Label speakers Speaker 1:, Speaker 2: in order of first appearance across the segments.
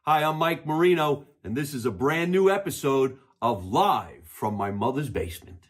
Speaker 1: Hi, I'm Mike Marino, and this is a brand new episode of Live from My Mother's Basement.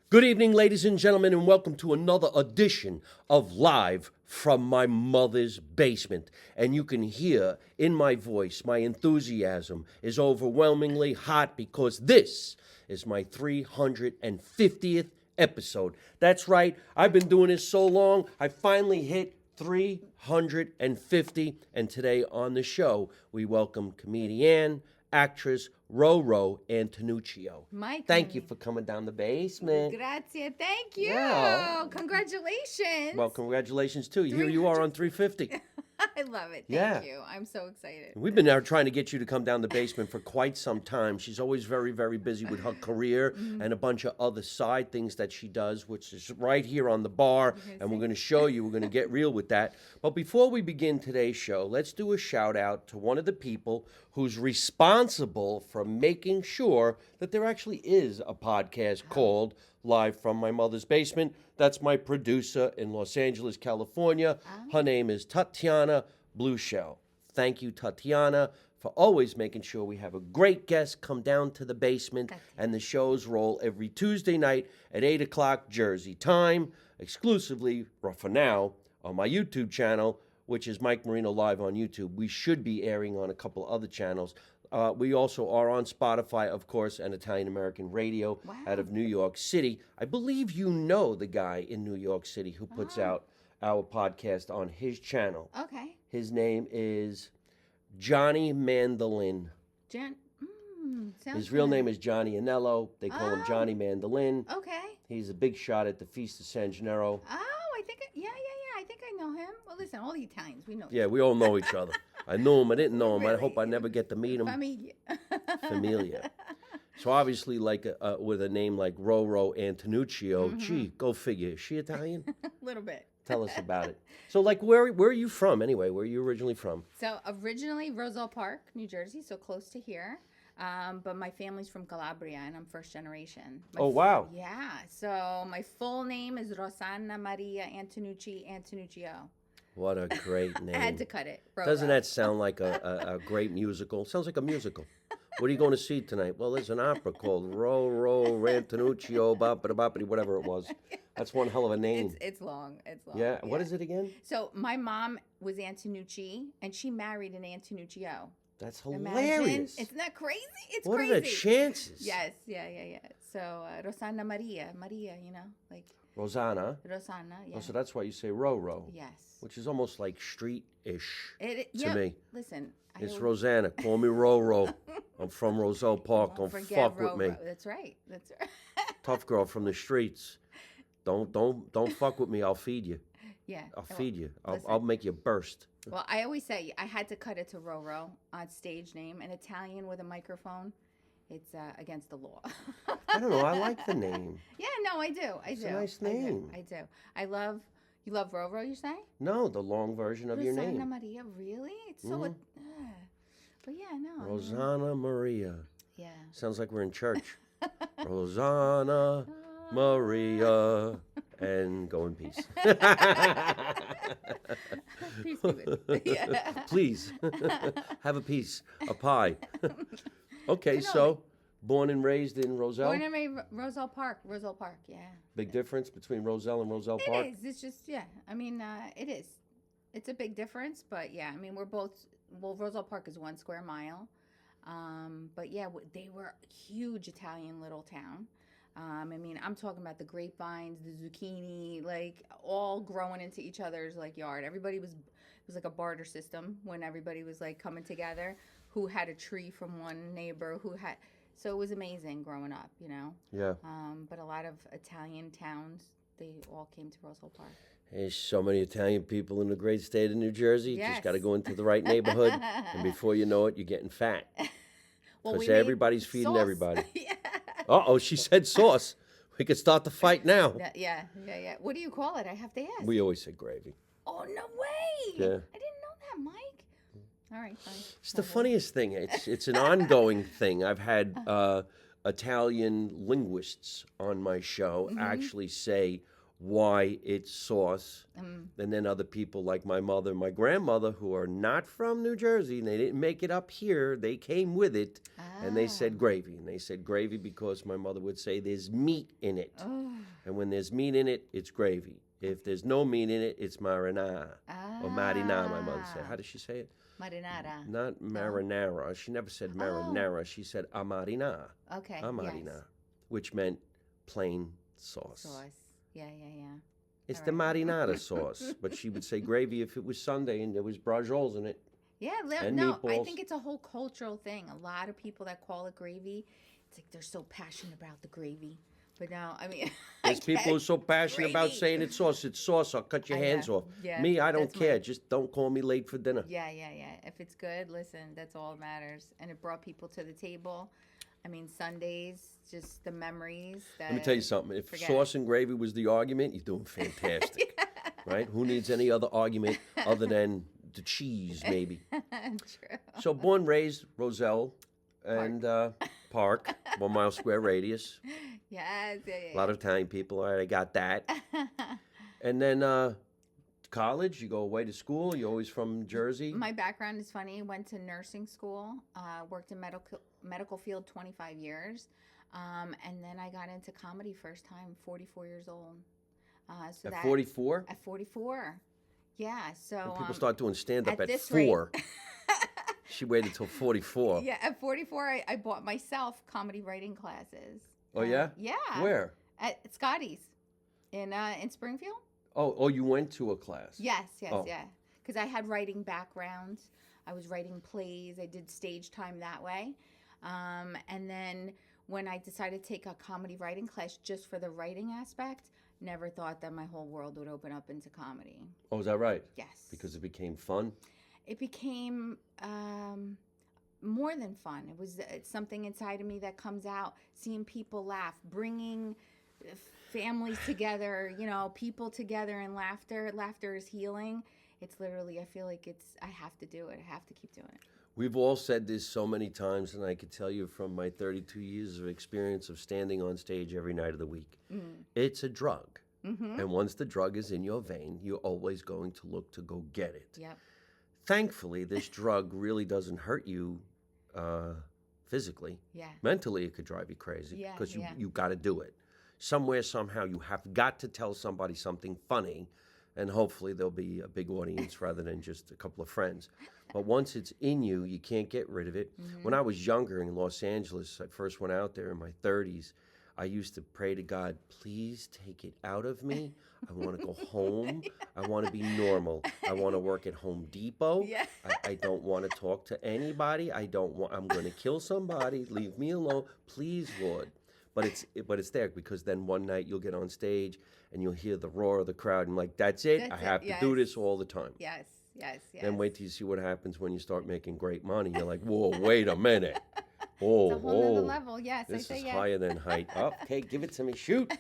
Speaker 1: Good evening, ladies and gentlemen, and welcome to another edition of Live from My Mother's Basement. And you can hear in my voice, my enthusiasm is overwhelmingly hot because this is my 350th episode. That's right, I've been doing this so long, I finally hit 350, and today on the show, we welcome comedienne, actress, RoRo Antonuccio.
Speaker 2: Mike,
Speaker 1: thank you for coming down the basement.
Speaker 2: Grazie, thank you.
Speaker 1: Yeah.
Speaker 2: Congratulations.
Speaker 1: Well, congratulations too. Here you are on 350.
Speaker 2: I love it.
Speaker 1: Yeah.
Speaker 2: Thank you. I'm so excited.
Speaker 1: We've been now trying to get you to come down the basement for quite some time. She's always very, very busy with her career and a bunch of other side things that she does, which is right here on the bar. And we're going to show you. We're going to get real with that. But before we begin today's show, let's do a shout out to one of the people who's responsible for making sure that there actually is a podcast called Live from My Mother's Basement. That's my producer in Los Angeles, California. Her name is Tatiana Blueshell. Thank you, Tatiana, for always making sure we have a great guest come down to the basement, and the shows roll every Tuesday night at 8 o'clock Jersey time, exclusively, or for now, on my YouTube channel, which is Mike Marino Live on YouTube. We should be airing on a couple other channels. We also are on Spotify, of course, and Italian American Radio out of New York City. I believe you know the guy in New York City who puts out our podcast on his channel.
Speaker 2: Okay.
Speaker 1: His name is Johnny Mandolin. His real name is Johnny Anello. They call him Johnny Mandolin.
Speaker 2: Okay.
Speaker 1: He's a big shot at the Feast of San Gennaro.
Speaker 2: Oh, I think, I think I know him. Well, listen, all the Italians, we know.
Speaker 1: Yeah, we all know each other. I knew him. I didn't know him. Really? I hope I never get to meet him. Familia. So obviously, like with a name like RoRo Antonuccio, gee, go figure. Is she Italian?
Speaker 2: A little bit.
Speaker 1: Tell us about it. So, like, where are you from anyway? Where are you originally from?
Speaker 2: So originally Roselle Park, New Jersey, so close to here. But my family's from Calabria, and I'm first generation.
Speaker 1: Oh, wow.
Speaker 2: Yeah. So my full name is Rosanna Maria Antonuccio.
Speaker 1: What a great name.
Speaker 2: I had to cut it.
Speaker 1: Doesn't that sound like a great musical? Sounds like a musical. What are you going to see tonight? Well, there's an opera called RoRo Antonuccio, Boppity, whatever it was. That's one hell of a name.
Speaker 2: It's long. It's long.
Speaker 1: Yeah. What is it again?
Speaker 2: So my mom was Antonucci, and she married an Antonuccio.
Speaker 1: That's hilarious.
Speaker 2: Imagine. Isn't that crazy? It's
Speaker 1: what
Speaker 2: crazy.
Speaker 1: What are the chances?
Speaker 2: Yes. Yeah. So Rosanna Maria, you know, like.
Speaker 1: Rosanna.
Speaker 2: Rosanna, yeah.
Speaker 1: Oh, so that's why you say RoRo.
Speaker 2: Yes.
Speaker 1: Which is almost like street-ish to me.
Speaker 2: Listen.
Speaker 1: It's Rosanna. Call me RoRo. I'm from Roselle Park. Don't fuck with me.
Speaker 2: That's right.
Speaker 1: Tough girl from the streets. Don't fuck with me. I'll feed you.
Speaker 2: Yeah.
Speaker 1: I'll feed you. I'll make you burst.
Speaker 2: Well, I always say I had to cut it to RoRo on stage name. An Italian with a microphone. It's against the law.
Speaker 1: I don't know. I like the name.
Speaker 2: Yeah, no, I do.
Speaker 1: It's a nice name.
Speaker 2: I do. You love RoRo, you say?
Speaker 1: No, the long version of your name.
Speaker 2: Rosanna Maria, really? It's so, but yeah, no.
Speaker 1: Rosanna Maria.
Speaker 2: Yeah.
Speaker 1: Sounds like we're in church. Rosanna Maria. And go in peace.
Speaker 2: Peace be with you. Yeah.
Speaker 1: Please. Have a piece. A pie. Okay, so born and raised in Roselle?
Speaker 2: Born and raised Roselle Park, yeah.
Speaker 1: Big difference between Roselle and Roselle Park?
Speaker 2: It is. It's just, yeah. I mean, it is. It's a big difference, but yeah, I mean, we're both, Roselle Park is 1 square mile. But yeah, they were a huge Italian little town. I mean, I'm talking about the grapevines, the zucchini, like all growing into each other's like yard. Everybody it was like a barter system when everybody was like coming together. Who had a tree from one neighbor, so it was amazing growing up, you know?
Speaker 1: Yeah.
Speaker 2: But a lot of Italian towns, they all came to Roselle Park.
Speaker 1: There's so many Italian people in the great state of New Jersey.
Speaker 2: Yes.
Speaker 1: Just got to go into the right neighborhood, and before you know it, you're getting fat. Because everybody's feeding everybody.
Speaker 2: Yeah.
Speaker 1: Uh-oh, she said sauce. We could start the fight now.
Speaker 2: Yeah. What do you call it? I have to ask.
Speaker 1: We always say gravy.
Speaker 2: Oh, no way.
Speaker 1: Yeah.
Speaker 2: I didn't know that, Mike. All right, fine.
Speaker 1: It's the funniest thing. It's an ongoing thing. I've had Italian linguists on my show actually say why it's sauce. And then other people like my mother, my grandmother, who are not from New Jersey, and they didn't make it up here. They came with it, and they said gravy. And they said gravy because my mother would say there's meat in it.
Speaker 2: Oh.
Speaker 1: And when there's meat in it, it's gravy. If there's no meat in it, it's marinara. Or marinara, my mother said. How does she say it?
Speaker 2: Marinara.
Speaker 1: Not marinara. She never said marinara. She said amarina.
Speaker 2: Okay.
Speaker 1: Amarina,
Speaker 2: Yes.
Speaker 1: which meant plain sauce.
Speaker 2: Yeah.
Speaker 1: It's
Speaker 2: All
Speaker 1: the
Speaker 2: right.
Speaker 1: marinara sauce. But she would say gravy if it was Sunday and there was braciole in it.
Speaker 2: Yeah,
Speaker 1: And
Speaker 2: no, I
Speaker 1: meatballs.
Speaker 2: think it's a whole cultural thing. A lot of people that call it gravy, it's like they're so passionate about the gravy. But no, I mean,
Speaker 1: There's people who are so passionate about
Speaker 2: gravy.
Speaker 1: saying it's sauce. It's sauce. I'll cut your hands off.
Speaker 2: Yeah,
Speaker 1: Me, I don't
Speaker 2: that's
Speaker 1: care. Just don't call me late for dinner.
Speaker 2: Yeah. If it's good, listen, that's all that matters. And it brought people to the table. I mean, Sundays, just the memories.
Speaker 1: Let me tell you something. If
Speaker 2: forget
Speaker 1: sauce and gravy was the argument, you're doing fantastic. Right? Who needs any other argument other than the cheese, maybe?
Speaker 2: True.
Speaker 1: So born, raised, Roselle, and Park, 1 mile square radius.
Speaker 2: Yes.
Speaker 1: A lot of Italian people. All right, I got that. And then college, you go away to school. You're always from Jersey.
Speaker 2: My background is funny. Went to nursing school. Worked in medical field 25 years. And then I got into comedy first time, 44 years old. So
Speaker 1: At 44?
Speaker 2: At 44. Yeah. So
Speaker 1: And people start doing stand-up at
Speaker 2: this
Speaker 1: 4.
Speaker 2: rate-
Speaker 1: She waited till 44.
Speaker 2: Yeah, at 44, I bought myself comedy writing classes.
Speaker 1: Oh, yeah?
Speaker 2: Yeah.
Speaker 1: Where?
Speaker 2: At Scotty's in Springfield.
Speaker 1: Oh, you went to a class.
Speaker 2: Yes,
Speaker 1: Oh.
Speaker 2: yeah. Because I had writing background. I was writing plays. I did stage time that way. And then when I decided to take a comedy writing class just for the writing aspect, never thought that my whole world would open up into comedy.
Speaker 1: Oh, is that right?
Speaker 2: Yes.
Speaker 1: Because it became fun?
Speaker 2: It became more than fun. It's something inside of me that comes out, seeing people laugh, bringing families together, people together in laughter. Laughter is healing. It's literally, I feel like I have to do it. I have to keep doing it.
Speaker 1: We've all said this so many times, and I could tell you from my 32 years of experience of standing on stage every night of the week, it's a drug.
Speaker 2: Mm-hmm.
Speaker 1: And once the drug is in your vein, you're always going to look to go get it.
Speaker 2: Yep.
Speaker 1: Thankfully, this drug really doesn't hurt you physically.
Speaker 2: Yeah.
Speaker 1: Mentally, it could drive you crazy
Speaker 2: Yeah,
Speaker 1: because
Speaker 2: yeah.
Speaker 1: you got to do it. Somewhere, somehow, you have got to tell somebody something funny, and hopefully there'll be a big audience rather than just a couple of friends. But once it's in you, you can't get rid of it.
Speaker 2: Mm-hmm.
Speaker 1: When I was younger in Los Angeles, I first went out there in my 30s, I used to pray to God, please take it out of me. I want to go home. I want to be normal. I want to work at Home Depot.
Speaker 2: Yeah.
Speaker 1: I don't want to talk to anybody. I'm going to kill somebody. Leave me alone. Please, Lord. But it's there because then one night you'll get on stage and you'll hear the roar of the crowd and like, that's it.
Speaker 2: That's
Speaker 1: I have
Speaker 2: it,
Speaker 1: to do
Speaker 2: yes.
Speaker 1: this all the time.
Speaker 2: Yes.
Speaker 1: Then wait till you see what happens when you start making great money. You're like, whoa, wait a minute. Oh,
Speaker 2: It's a whole nother level. Yes,
Speaker 1: this
Speaker 2: I say
Speaker 1: is
Speaker 2: yes.
Speaker 1: higher than height. Oh, okay, give it to me. Shoot,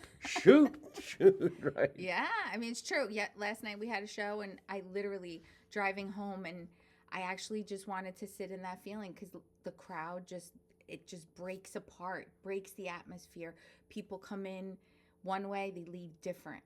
Speaker 1: right?
Speaker 2: Yeah, I mean, it's true. Yeah, last night we had a show, and I literally driving home, and I actually just wanted to sit in that feeling because the crowd just breaks apart, breaks the atmosphere. People come in one way, they leave different,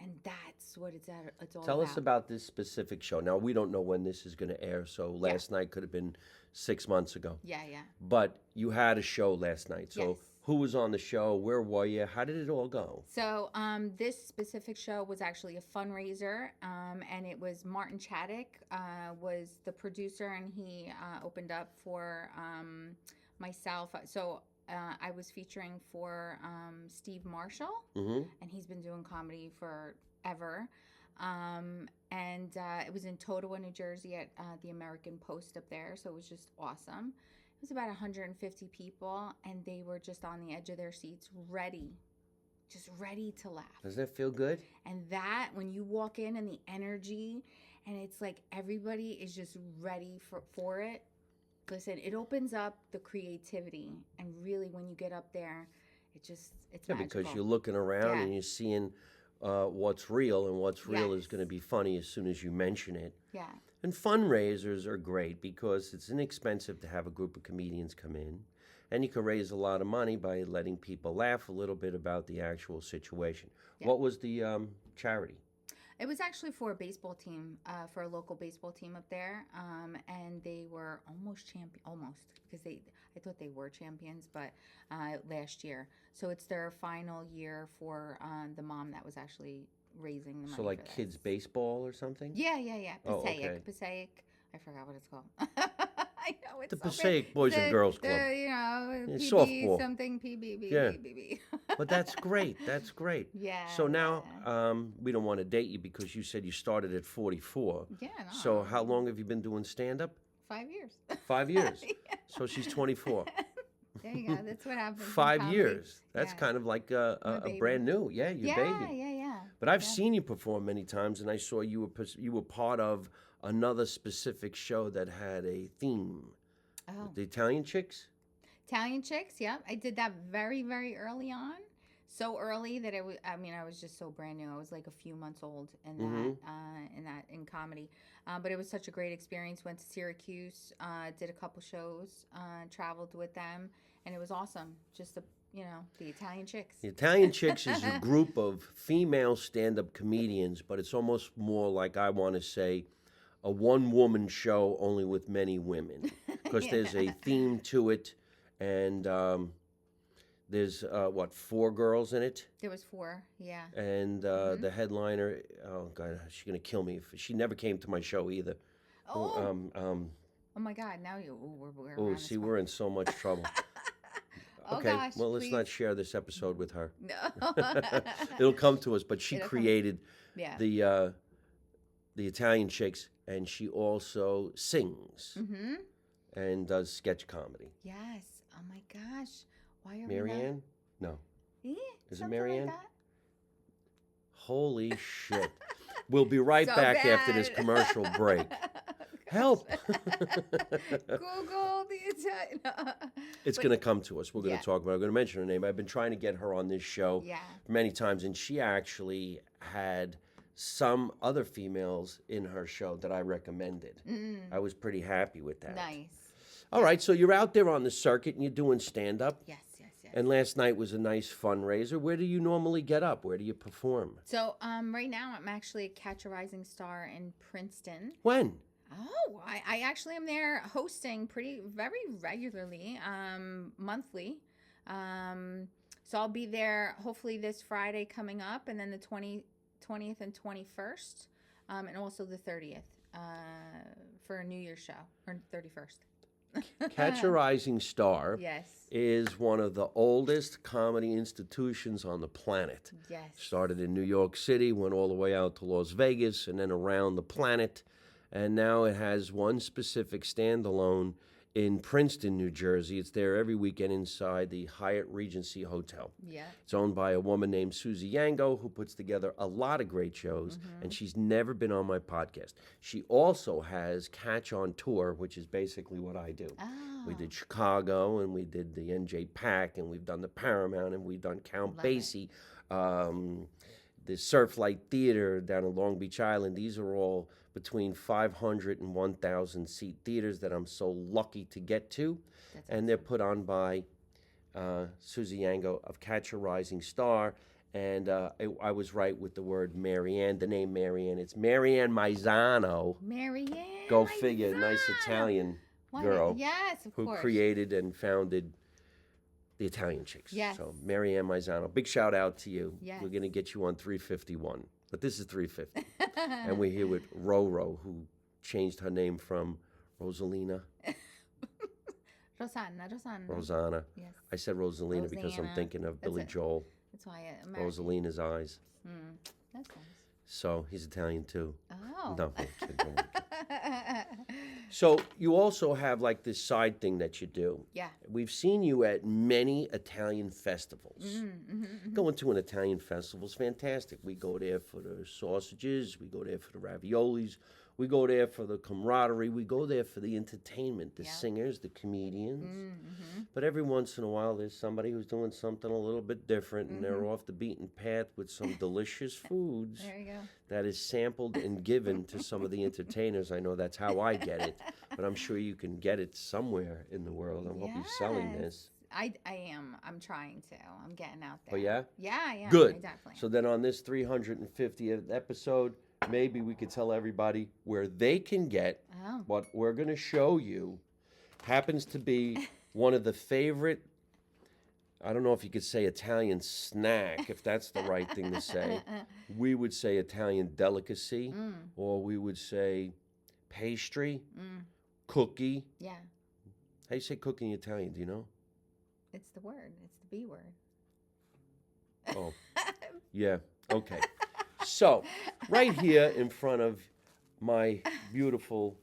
Speaker 2: and that's what it's all
Speaker 1: Tell
Speaker 2: about.
Speaker 1: us about this specific show. Now, we don't know when this is going to air, so last night could have been 6 months ago.
Speaker 2: Yeah.
Speaker 1: But you had a show last night. So
Speaker 2: Yes.
Speaker 1: who was on the show? Where were you? How did it all go?
Speaker 2: So this specific show was actually a fundraiser, and it was Martin Chaddick was the producer, and he opened up for myself. So I was featuring for Steve Marshall,
Speaker 1: Mm-hmm.
Speaker 2: and he's been doing comedy forever. And it was in Totowa, New Jersey at the American Post up there. So it was just awesome. It was about 150 people, and they were just on the edge of their seats, just ready to laugh.
Speaker 1: Does that feel good?
Speaker 2: And that, when you walk in and the energy, and it's like everybody is just ready for it. Listen, it opens up the creativity. And really, when you get up there, it's
Speaker 1: Yeah,
Speaker 2: magical.
Speaker 1: because you're looking around
Speaker 2: Yeah.
Speaker 1: and you're seeing what's real, and what's real is
Speaker 2: Yes.
Speaker 1: going to be funny as soon as you mention it.
Speaker 2: Yeah.
Speaker 1: And fundraisers are great because it's inexpensive to have a group of comedians come in. and you can raise a lot of money by letting people laugh a little bit about the actual situation.
Speaker 2: Yeah.
Speaker 1: What was the charity?
Speaker 2: It was actually for a baseball team, for a local baseball team up there, and they were almost because I thought they were champions, but last year. So it's their final year for the mom that was actually raising the money.
Speaker 1: So like
Speaker 2: for
Speaker 1: kids
Speaker 2: this.
Speaker 1: baseball or something?
Speaker 2: Yeah.
Speaker 1: Oh,
Speaker 2: Passaic,
Speaker 1: okay.
Speaker 2: Passaic. I forgot what it's called. I know it's
Speaker 1: The
Speaker 2: so bad.
Speaker 1: Passaic Boys and Girls Club.
Speaker 2: You know,
Speaker 1: Yeah,
Speaker 2: PB
Speaker 1: softball.
Speaker 2: something, PB,
Speaker 1: Yeah.
Speaker 2: BB.
Speaker 1: But that's great. That's great.
Speaker 2: Yeah.
Speaker 1: So now we don't want to date you because you said you started at 44.
Speaker 2: Yeah. No,
Speaker 1: So how long have you been doing stand-up?
Speaker 2: 5 years.
Speaker 1: 5 years.
Speaker 2: Yeah.
Speaker 1: So she's 24.
Speaker 2: There you go. That's what happens. in
Speaker 1: 5
Speaker 2: comedy.
Speaker 1: years. That's
Speaker 2: Yeah.
Speaker 1: kind of like
Speaker 2: My
Speaker 1: a
Speaker 2: baby.
Speaker 1: brand new. Yeah, your baby.
Speaker 2: Yeah.
Speaker 1: But I've
Speaker 2: Yeah.
Speaker 1: seen you perform many times, and I saw you were part of another specific show that had a theme.
Speaker 2: Oh,
Speaker 1: The Italian Chicks?
Speaker 2: Italian Chicks. Yep, I did that very, very early on. So early that I was just so brand new. I was like a few months old in in comedy. But it was such a great experience. Went to Syracuse, did a couple shows, traveled with them, and it was awesome. Just the Italian Chicks.
Speaker 1: The Italian Chicks is a group of female stand-up comedians, but it's almost more like, I want to say, a one-woman show only with many women, because there's a theme to it, and there's 4 girls in it,
Speaker 2: There was 4. Yeah.
Speaker 1: and the headliner, oh god, she's gonna kill me if she never came to my show either.
Speaker 2: Oh. Oh my God! Now we're
Speaker 1: Oh,
Speaker 2: around the
Speaker 1: see,
Speaker 2: spot.
Speaker 1: we're in so much trouble.
Speaker 2: Oh
Speaker 1: Okay,
Speaker 2: gosh!
Speaker 1: well, let's
Speaker 2: please.
Speaker 1: not share this episode with her.
Speaker 2: No.
Speaker 1: It'll come to us, but she
Speaker 2: It'll come.
Speaker 1: created
Speaker 2: Yeah.
Speaker 1: the Italian Chicks, and she also sings
Speaker 2: Mm-hmm.
Speaker 1: and does sketch comedy.
Speaker 2: Yes. Oh my gosh! Why are we not?
Speaker 1: Marianne? No.
Speaker 2: Yeah,
Speaker 1: Is it
Speaker 2: something
Speaker 1: Marianne?
Speaker 2: Like that.
Speaker 1: Holy shit. We'll be right
Speaker 2: So
Speaker 1: back after this
Speaker 2: bad.
Speaker 1: commercial break. Help!
Speaker 2: Google the Italian.
Speaker 1: It's
Speaker 2: But-
Speaker 1: going to come to us. We're going
Speaker 2: Yeah.
Speaker 1: to talk about it. I'm going to mention her name. I've been trying to get her on this show
Speaker 2: Yeah.
Speaker 1: many times, and she actually had some other females in her show that I recommended. I was pretty happy with that.
Speaker 2: Nice.
Speaker 1: All right, so you're out there on the circuit and you're doing stand-up.
Speaker 2: Yes.
Speaker 1: And last night was a nice fundraiser. Where do you normally get up? Where do you perform?
Speaker 2: So right now I'm actually at Catch a Rising Star in Princeton.
Speaker 1: When?
Speaker 2: Oh, I actually am there hosting very regularly, monthly. So I'll be there hopefully this Friday coming up, and then the 20th and 21st, and also the 30th for a New Year's show, or 31st.
Speaker 1: Catch a Rising Star
Speaker 2: Yes.
Speaker 1: is one of the oldest comedy institutions on the planet.
Speaker 2: Yes.
Speaker 1: Started in New York City, went all the way out to Las Vegas, and then around the planet. And now it has one specific standalone in Princeton, New Jersey. It's there every weekend inside the Hyatt Regency Hotel.
Speaker 2: Yeah.
Speaker 1: It's owned by a woman named Susie Yango, who puts together a lot of great shows, and she's never been on my podcast. She also has Catch on Tour, which is basically what I do.
Speaker 2: Oh.
Speaker 1: We did Chicago, and we did the NJ Pack, and we've done the Paramount, and we've done Count
Speaker 2: Love it.
Speaker 1: Basie, the Surflight Theater down in Long Beach Island. These are all between 500 and 1,000 seat theaters that I'm so lucky to get to.
Speaker 2: That's
Speaker 1: And they're put on by Susie Yango of Catch a Rising Star. And I was right with the word Marianne, the name Marianne. It's Marianne Maizano.
Speaker 2: Marianne.
Speaker 1: Go figure, nice
Speaker 2: Maizano.
Speaker 1: Italian
Speaker 2: What?
Speaker 1: girl
Speaker 2: Yes, of
Speaker 1: who
Speaker 2: course.
Speaker 1: created and founded the Italian Chicks.
Speaker 2: Yes.
Speaker 1: So Marianne Maizano, big shout out to you.
Speaker 2: Yes.
Speaker 1: We're going to get you on 351, but this is 350. And we're here with RoRo, who changed her name from Rosalina.
Speaker 2: Rosanna. Yes.
Speaker 1: I said Rosalina because I'm
Speaker 2: Rosanna.
Speaker 1: thinking of
Speaker 2: That's
Speaker 1: Billy
Speaker 2: it.
Speaker 1: Joel.
Speaker 2: That's why
Speaker 1: Rosalina's eyes.
Speaker 2: That's nice.
Speaker 1: So he's Italian too.
Speaker 2: Oh.
Speaker 1: No, I'm kidding, I'm kidding. So you also have like this side thing that you do.
Speaker 2: Yeah.
Speaker 1: We've seen you at many Italian festivals. Going to an Italian festival is fantastic. We go there for the sausages. We go there for the raviolis. We go there for the camaraderie. We go there for the entertainment, the
Speaker 2: Yeah.
Speaker 1: singers, the comedians. But every once in a while, there's somebody who's doing something a little bit different, and they're off the beaten path with some delicious foods
Speaker 2: There you go.
Speaker 1: that is sampled and given to some of the entertainers. I know that's how I get it, but I'm sure you can get it somewhere in the world. I hope you're selling this.
Speaker 2: I am. I'm trying to. I'm getting out there.
Speaker 1: Oh, yeah?
Speaker 2: Yeah, I am.
Speaker 1: Good.
Speaker 2: I definitely am.
Speaker 1: So then on this 350th episode, maybe we could tell everybody where they can get
Speaker 2: Oh.
Speaker 1: what we're going to show you. Happens to be one of the favorite, I don't know if you could say Italian snack, if that's the right thing to say. We would say Italian delicacy, or we would say pastry, cookie.
Speaker 2: Yeah.
Speaker 1: How do you say cookie in Italian? Do you know?
Speaker 2: It's the word. It's the B word.
Speaker 1: Oh, yeah. Okay. So, right here in front of my beautiful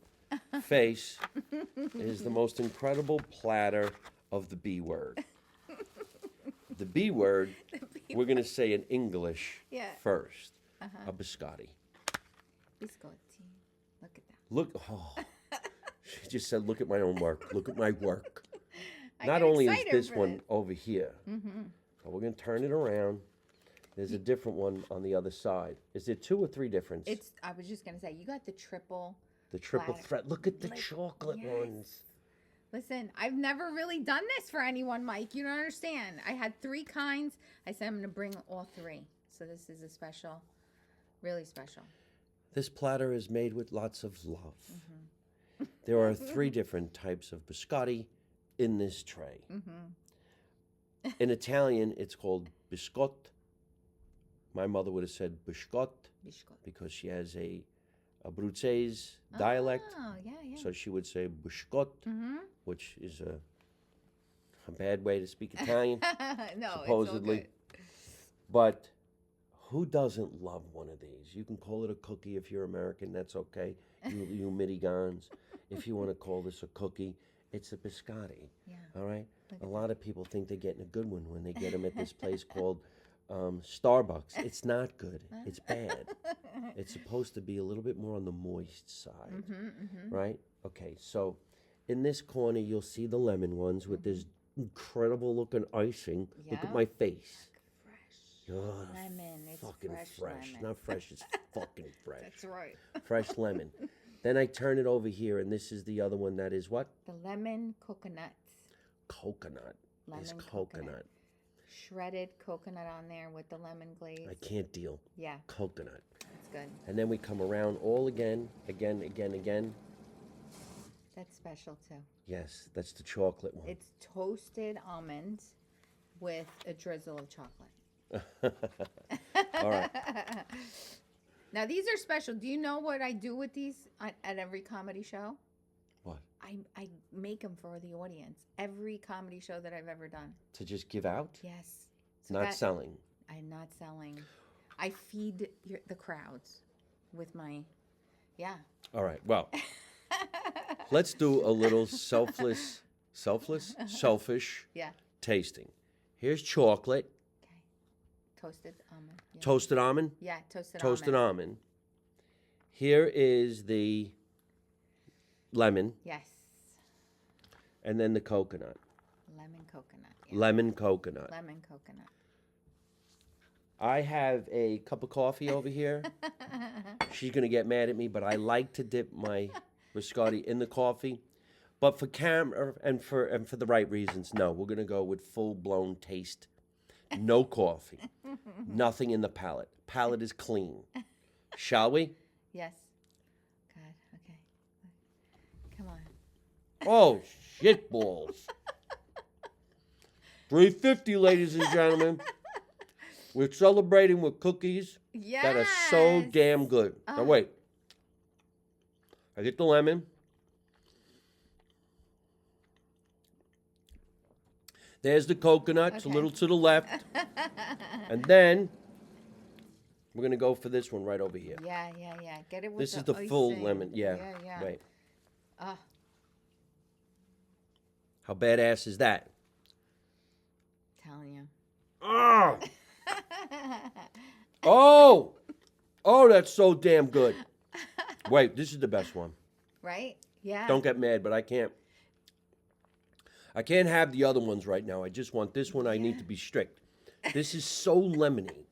Speaker 1: face is the most incredible platter of the B word. The B word, we're going to say in English first. A biscotti.
Speaker 2: Biscotti. Look at that.
Speaker 1: Look, oh, she just said, look at my own work. Look at my work.
Speaker 2: I
Speaker 1: Not
Speaker 2: get
Speaker 1: only is
Speaker 2: excited
Speaker 1: this
Speaker 2: for
Speaker 1: one
Speaker 2: it.
Speaker 1: over here, but we're going to turn it around. There's a different one on the other side. Is there 2 or 3 different?
Speaker 2: I was just gonna say you got the triple.
Speaker 1: The triple
Speaker 2: platter.
Speaker 1: threat. Look at the
Speaker 2: Like,
Speaker 1: chocolate
Speaker 2: yes.
Speaker 1: ones.
Speaker 2: Listen, I've never really done this for anyone, Mike. You don't understand. I had 3 kinds. I said I'm gonna bring all 3. So this is a special, really special.
Speaker 1: This platter is made with lots of love. There are 3 different types of biscotti in this tray. In Italian, it's called biscotte. My mother would have said biscotte
Speaker 2: Biscotti.
Speaker 1: because she has a Abruzzese dialect.
Speaker 2: Oh, yeah, yeah.
Speaker 1: So she would say biscotte, which is a bad way to speak Italian,
Speaker 2: No,
Speaker 1: supposedly.
Speaker 2: it's all good.
Speaker 1: But who doesn't love one of these? You can call it a cookie if you're American. That's okay. You mitigans. If you want to call this a cookie, it's a biscotti.
Speaker 2: Yeah.
Speaker 1: All right? A lot of people think they're getting a good one when they get them at this place called Starbucks. It's not good. It's bad. It's supposed to be a little bit more on the moist side. Right? Okay, so in this corner, you'll see the lemon ones with this incredible looking icing. Look at
Speaker 2: Yeah.
Speaker 1: my face.
Speaker 2: Fresh
Speaker 1: Oh,
Speaker 2: lemon. It's
Speaker 1: fucking
Speaker 2: fresh lemon.
Speaker 1: Not fresh, it's fucking fresh.
Speaker 2: That's right.
Speaker 1: Fresh lemon. Then I turn it over here, and this is the other one that is what?
Speaker 2: The lemon coconut.
Speaker 1: Coconut. It's
Speaker 2: Lemon
Speaker 1: coconut.
Speaker 2: Shredded coconut on there with the lemon glaze.
Speaker 1: I can't deal.
Speaker 2: Yeah,
Speaker 1: Coconut.
Speaker 2: that's good.
Speaker 1: And then we come around all again.
Speaker 2: That's special too.
Speaker 1: Yes, that's the chocolate one.
Speaker 2: It's toasted almonds with a drizzle of chocolate.
Speaker 1: All right.
Speaker 2: Now these are special. Do you know what I do with these at every comedy show?
Speaker 1: What?
Speaker 2: I make them for the audience. Every comedy show that I've ever done.
Speaker 1: To just give out?
Speaker 2: Yes.
Speaker 1: Not selling.
Speaker 2: I'm not selling. I feed the crowds with my, yeah.
Speaker 1: All right. Well, let's do a little selfish
Speaker 2: Yeah.
Speaker 1: tasting. Here's chocolate.
Speaker 2: Okay. Toasted almond. Yeah.
Speaker 1: Toasted almond.
Speaker 2: Yeah, toasted
Speaker 1: Toasted
Speaker 2: almond.
Speaker 1: almond. Here is the lemon,
Speaker 2: Yes.
Speaker 1: and then the coconut.
Speaker 2: Lemon coconut. Yeah.
Speaker 1: Lemon coconut.
Speaker 2: Lemon coconut.
Speaker 1: I have a cup of coffee over here. She's gonna get mad at me, but I like to dip my biscotti in the coffee. But for camera and for the right reasons, no, we're gonna go with full blown taste. No coffee. Nothing in the palate. Palate is clean. Shall we?
Speaker 2: Yes. God. Okay. Come on.
Speaker 1: Oh, shit balls. 350, ladies and gentlemen. We're celebrating with cookies
Speaker 2: Yes.
Speaker 1: that are so damn good. Now,
Speaker 2: Oh.
Speaker 1: wait. I get the lemon. There's the coconut. It's a
Speaker 2: Okay.
Speaker 1: little to the left. And then we're going to go for this one right over here.
Speaker 2: Yeah, yeah, yeah. Get it with
Speaker 1: This is
Speaker 2: the
Speaker 1: the full
Speaker 2: icing.
Speaker 1: lemon. Yeah.
Speaker 2: Yeah, yeah.
Speaker 1: Wait.
Speaker 2: Ah.
Speaker 1: How badass is that?
Speaker 2: Telling you.
Speaker 1: Oh! Oh! Oh, that's so damn good. Wait, this is the best one.
Speaker 2: Right? Yeah.
Speaker 1: Don't get mad, but I can't have the other ones right now. I just want this one. I need to be strict. This is so lemony.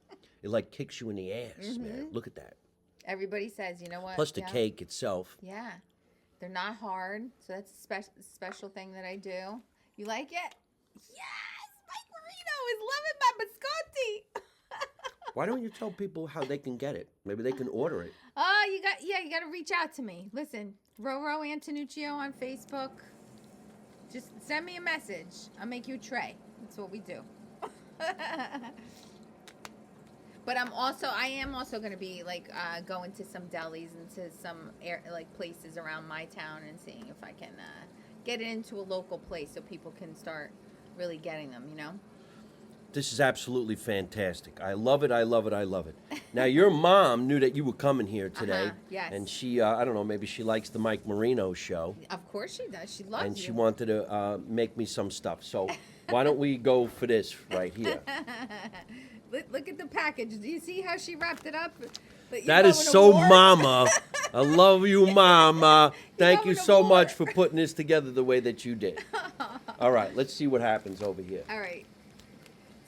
Speaker 1: It like kicks you in the ass, man. Look at that.
Speaker 2: Everybody says, you know what?
Speaker 1: Plus the
Speaker 2: yeah.
Speaker 1: cake itself.
Speaker 2: Yeah. They're not hard, so that's a special thing that I do. You like it? Yes, Mike Marino is loving my biscotti.
Speaker 1: Why don't you tell people how they can get it? Maybe they can order it.
Speaker 2: Oh, you got to reach out to me. Listen, RoRo Antonuccio on Facebook. Just send me a message. I'll make you a tray. That's what we do. But I am also going to be like going to some delis and to some places around my town and seeing if I can get it into a local place so people can start really getting them, you know?
Speaker 1: This is absolutely fantastic. I love it. I love it. I love it. Now, your mom knew that you were coming here today.
Speaker 2: Yes.
Speaker 1: And she, I don't know, maybe she likes the Mike Marino show.
Speaker 2: Of course she does. She loves
Speaker 1: And
Speaker 2: you.
Speaker 1: she wanted to make me some stuff. So why don't we go for this right here?
Speaker 2: Look at the package. Do you see how she wrapped it up?
Speaker 1: That is so mama. I love you, mama. Thank you so much for putting this together the way that you did. All right, let's see what happens over here.
Speaker 2: All right.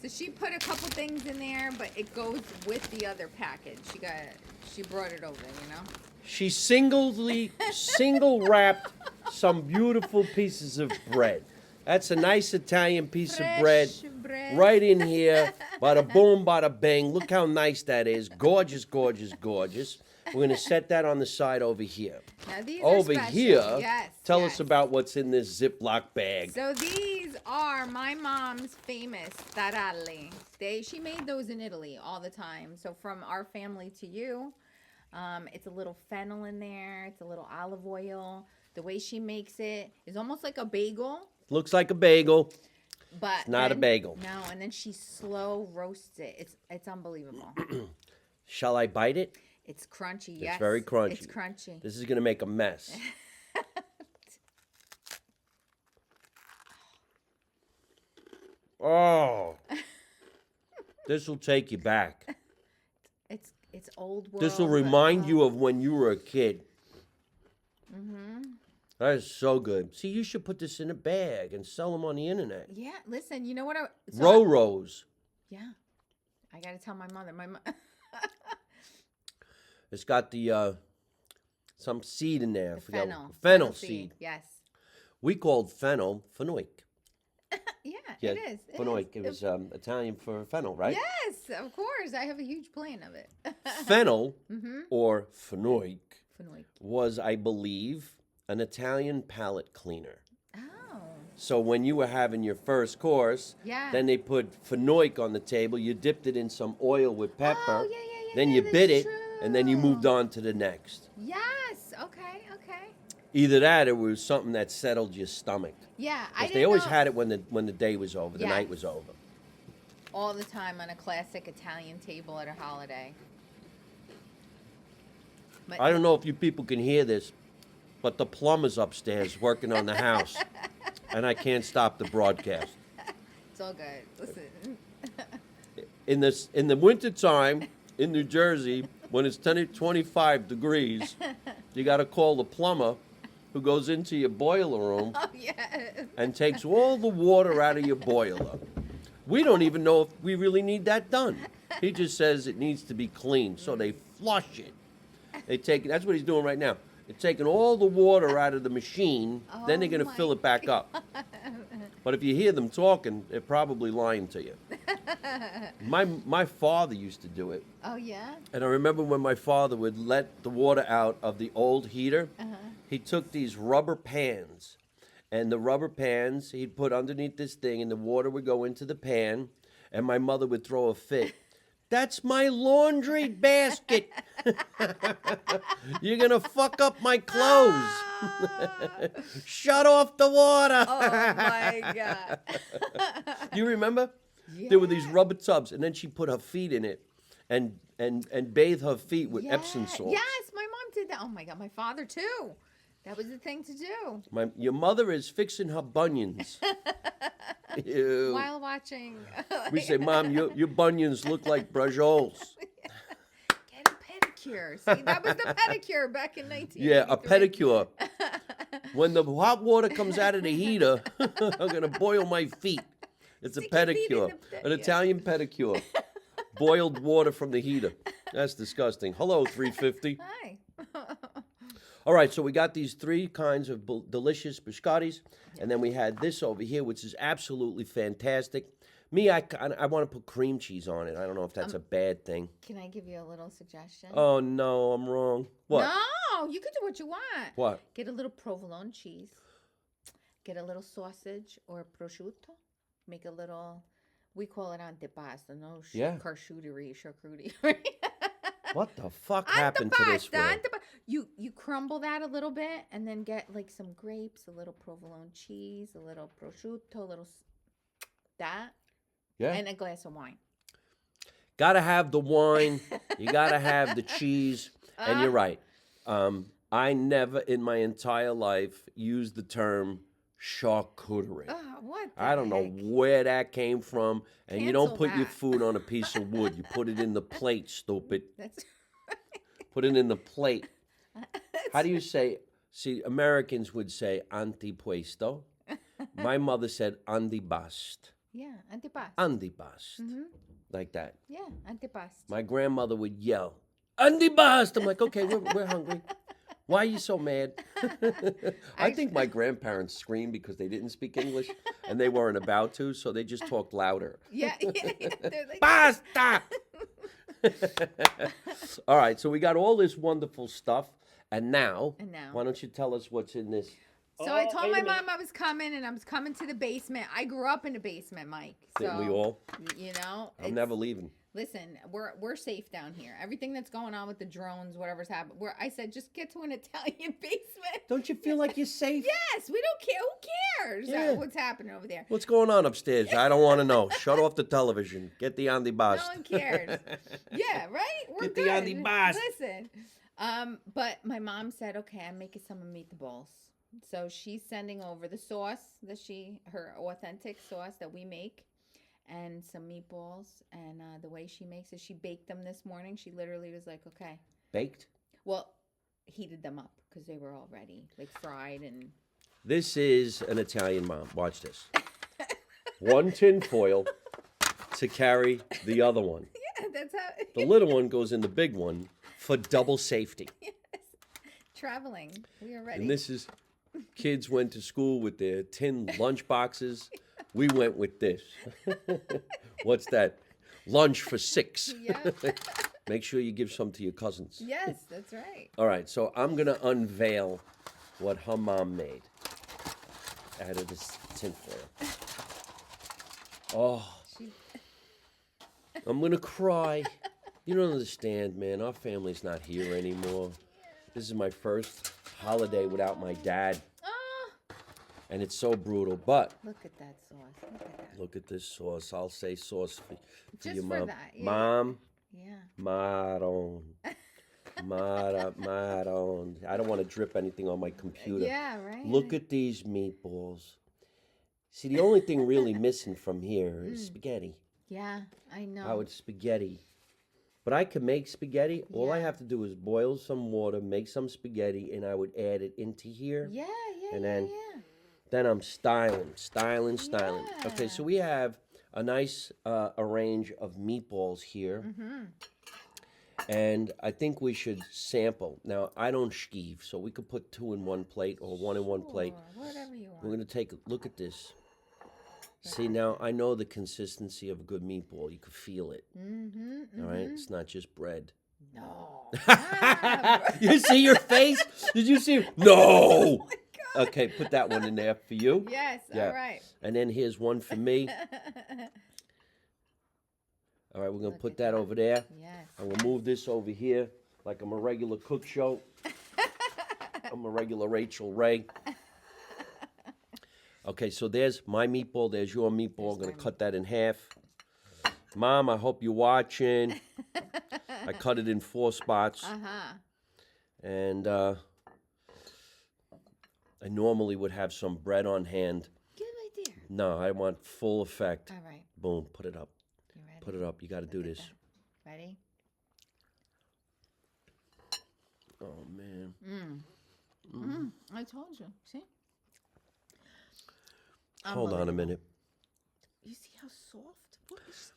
Speaker 2: So she put a couple things in there, but it goes with the other package. She brought it over, you know?
Speaker 1: She single wrapped some beautiful pieces of bread. That's a nice Italian piece of bread right in here. Bada boom, bada bang. Look how nice that is. Gorgeous, gorgeous, gorgeous. We're going to set that on the side over here.
Speaker 2: Now these
Speaker 1: over
Speaker 2: are special.
Speaker 1: here,
Speaker 2: yes,
Speaker 1: tell us about what's in this Ziploc bag.
Speaker 2: So these are my mom's famous taralli. She made those in Italy all the time. So from our family to you, it's a little fennel in there. It's a little olive oil. The way she makes it is almost like a bagel.
Speaker 1: Looks like a bagel.
Speaker 2: But
Speaker 1: it's not a bagel.
Speaker 2: No, and then she slow roasts it. It's unbelievable.
Speaker 1: Shall I bite it?
Speaker 2: It's crunchy, yes.
Speaker 1: It's very crunchy.
Speaker 2: It's crunchy.
Speaker 1: This is going to make a mess. Oh. This will take you back.
Speaker 2: It's old world.
Speaker 1: This will remind you of when you were a kid.
Speaker 2: Mm-hmm.
Speaker 1: That is so good. See, you should put this in a bag and sell them on the internet.
Speaker 2: Yeah, listen, you know what?
Speaker 1: RoRo's.
Speaker 2: Yeah. I got to tell my mother.
Speaker 1: It's got the some seed in there.
Speaker 2: Fennel
Speaker 1: seed.
Speaker 2: Yes.
Speaker 1: We called fennel fenouil.
Speaker 2: Yeah, it is.
Speaker 1: Fenouil. It was Italian for fennel, right?
Speaker 2: Yes, of course. I have a huge plan of it.
Speaker 1: Fennel or fenouil
Speaker 2: Fenouil.
Speaker 1: was, I believe, an Italian palate cleaner.
Speaker 2: Oh.
Speaker 1: So when you were having your first course, then they put fenouil on the table. You dipped it in some oil with pepper.
Speaker 2: Oh, yeah.
Speaker 1: Then you bit it,
Speaker 2: true.
Speaker 1: and then you moved on to the next.
Speaker 2: Yes. Okay.
Speaker 1: Either that, or it was something that settled your stomach.
Speaker 2: Yeah,
Speaker 1: Because they always had it when the day was over, the
Speaker 2: Yes.
Speaker 1: night was over.
Speaker 2: All the time on a classic Italian table at a holiday. But
Speaker 1: I don't know if you people can hear this, but the plumber's upstairs working on the house, and I can't stop the broadcast.
Speaker 2: It's all good. Listen.
Speaker 1: In the wintertime in New Jersey, when it's 25 degrees, you got to call the plumber who goes into your boiler room
Speaker 2: Oh, yes.
Speaker 1: and takes all the water out of your boiler. We don't even know if we really need that done. He just says it needs to be clean, so they flush it. That's what he's doing right now. They're taking all the water out of the machine, then they're going to fill it back up. But if you hear them talking, they're probably lying to you. My father used to do it.
Speaker 2: Oh, yeah?
Speaker 1: And I remember when my father would let the water out of the old heater, he took these rubber pans. And the rubber pans he'd put underneath this thing, and the water would go into the pan, and my mother would throw a fit. That's my laundry basket. You're going to fuck up my clothes. Shut off the water.
Speaker 2: Oh, my God.
Speaker 1: You remember?
Speaker 2: Yeah.
Speaker 1: There were these rubber tubs, and then she put her feet in it and bathe her feet with Epsom salts.
Speaker 2: Yes, my mom did that. Oh, my God. My father, too. That was the thing to do.
Speaker 1: Your mother is fixing her bunions. Ew.
Speaker 2: While watching.
Speaker 1: We say, Mom, your bunions look like brajoles.
Speaker 2: Get a pedicure. See, that was the pedicure back in 1983.
Speaker 1: Yeah, a pedicure. When the hot water comes out of the heater, I'm going to boil my feet. It's a pedicure. An Italian pedicure. Boiled water from the heater. That's disgusting. Hello, 350.
Speaker 2: Hi.
Speaker 1: All right, so we got these 3 kinds of delicious biscottis, and then we had this over here, which is absolutely fantastic. Me, I want to put cream cheese on it. I don't know if that's a bad thing.
Speaker 2: Can I give you a little suggestion?
Speaker 1: Oh, no, I'm wrong. What?
Speaker 2: No, you can do what you want.
Speaker 1: What?
Speaker 2: Get a little provolone cheese. Get a little sausage or prosciutto. Make a little, we call it antipasto, no charcuterie. Right?
Speaker 1: What the fuck happened to this one?
Speaker 2: You crumble that a little bit and then get like some grapes, a little provolone cheese, a little prosciutto, a little that.
Speaker 1: Yeah.
Speaker 2: And a glass of wine.
Speaker 1: Gotta have the wine. You gotta have the cheese. And you're right. I never in my entire life used the term charcuterie.
Speaker 2: What the
Speaker 1: I don't know
Speaker 2: heck?
Speaker 1: where that came from. And you don't
Speaker 2: Cancel
Speaker 1: put your
Speaker 2: that.
Speaker 1: food on a piece of wood. You put it in the plate, stupid.
Speaker 2: That's
Speaker 1: Put it in the plate. How do you say? See, Americans would say antipuesto. My mother said andibast.
Speaker 2: yeah, antipasto.
Speaker 1: Andibast. Like that.
Speaker 2: Yeah, antipasto.
Speaker 1: My grandmother would yell, andibast. I'm like, okay, we're hungry. Why are you so mad? I think my grandparents screamed because they didn't speak English and they weren't about to, so they just talked louder.
Speaker 2: Yeah. They're like,
Speaker 1: Basta! All right, so we got all this wonderful stuff, and now, why don't you tell us what's in this?
Speaker 2: So I told my mom I was coming, and I was coming to the basement. I grew up in the basement, Mike. So,
Speaker 1: Didn't we all?
Speaker 2: You know,
Speaker 1: I'm never leaving.
Speaker 2: Listen, we're safe down here. Everything that's going on with the drones, whatever's happened, I said just get to an Italian basement.
Speaker 1: Don't you feel like you're safe?
Speaker 2: Yes, we don't care. Who cares what's happening over there?
Speaker 1: What's going on upstairs? I don't want to know. Shut off the television. Get the andibast.
Speaker 2: No one cares. Yeah, right? We're
Speaker 1: Get the
Speaker 2: good.
Speaker 1: andibast.
Speaker 2: Listen. But my mom said, okay, I'm making some meatballs. So she's sending over the sauce that her authentic sauce that we make, and some meatballs. And the way she makes it, she baked them this morning. She literally was like, okay.
Speaker 1: Baked?
Speaker 2: Well, heated them up because they were already like fried and.
Speaker 1: This is an Italian mom. Watch this. One tin foil to carry the other one.
Speaker 2: Yeah, that's how.
Speaker 1: The little one goes in the big one for double safety.
Speaker 2: Yes. Traveling. We are ready.
Speaker 1: And this is, kids went to school with their tin lunch boxes. We went with this. What's that? Lunch for 6.
Speaker 2: Yeah.
Speaker 1: Make sure you give some to your cousins.
Speaker 2: Yes, that's right.
Speaker 1: All right, so I'm going to unveil what her mom made out of this tin foil. Oh, I'm going to cry. You don't understand, man. Our family's not here anymore. This is my first holiday without my dad. And it's so brutal, but
Speaker 2: Look at that sauce. Look at that.
Speaker 1: look at this sauce. I'll say sauce for
Speaker 2: Just
Speaker 1: your
Speaker 2: for
Speaker 1: mom.
Speaker 2: that, yeah.
Speaker 1: Mom,
Speaker 2: Yeah.
Speaker 1: maron. Maron. I don't want to drip anything on my computer.
Speaker 2: Yeah, right.
Speaker 1: Look at these meatballs. See, the only thing really missing from here is spaghetti.
Speaker 2: Yeah, I know.
Speaker 1: I would spaghetti. But I could make spaghetti. All I
Speaker 2: Yeah.
Speaker 1: have to do is boil some water, make some spaghetti, and I would add it into here.
Speaker 2: Yeah, yeah,
Speaker 1: And
Speaker 2: yeah,
Speaker 1: then-
Speaker 2: yeah.
Speaker 1: Then I'm styling. Okay,
Speaker 2: Yeah.
Speaker 1: so we have a nice range of meatballs here.
Speaker 2: Mm-hmm.
Speaker 1: And I think we should sample. Now, I don't skeeve, so we could put 2 in one plate or 1 in one plate.
Speaker 2: Sure, whatever you want.
Speaker 1: We're going to take a look at this. See, now I know the consistency of a good meatball. You could feel it.
Speaker 2: Mm-hmm,
Speaker 1: All right? It's not just bread.
Speaker 2: No.
Speaker 1: You see your face? Did you see? No! Okay, put that one in there for you.
Speaker 2: Yes,
Speaker 1: Yeah.
Speaker 2: all right.
Speaker 1: And then here's one for me. All right, we're going to
Speaker 2: Look
Speaker 1: put
Speaker 2: at
Speaker 1: that
Speaker 2: that.
Speaker 1: over there.
Speaker 2: Yes.
Speaker 1: I'm going to move this over here like I'm a regular cook show. I'm a regular Rachel Ray. Okay, so there's my meatball. There's your meatball. I'm going to cut that in half. Mom, I hope you're watching. I cut it in 4 spots.
Speaker 2: Uh-huh.
Speaker 1: And I normally would have some bread on hand.
Speaker 2: Get right there.
Speaker 1: No, I want full effect.
Speaker 2: All right.
Speaker 1: Boom, put it up.
Speaker 2: You ready?
Speaker 1: Put it up. You got to do
Speaker 2: Look at
Speaker 1: this.
Speaker 2: that. Ready?
Speaker 1: Oh, man.
Speaker 2: I told you. See?
Speaker 1: Hold on a minute.
Speaker 2: You see how soft? What is...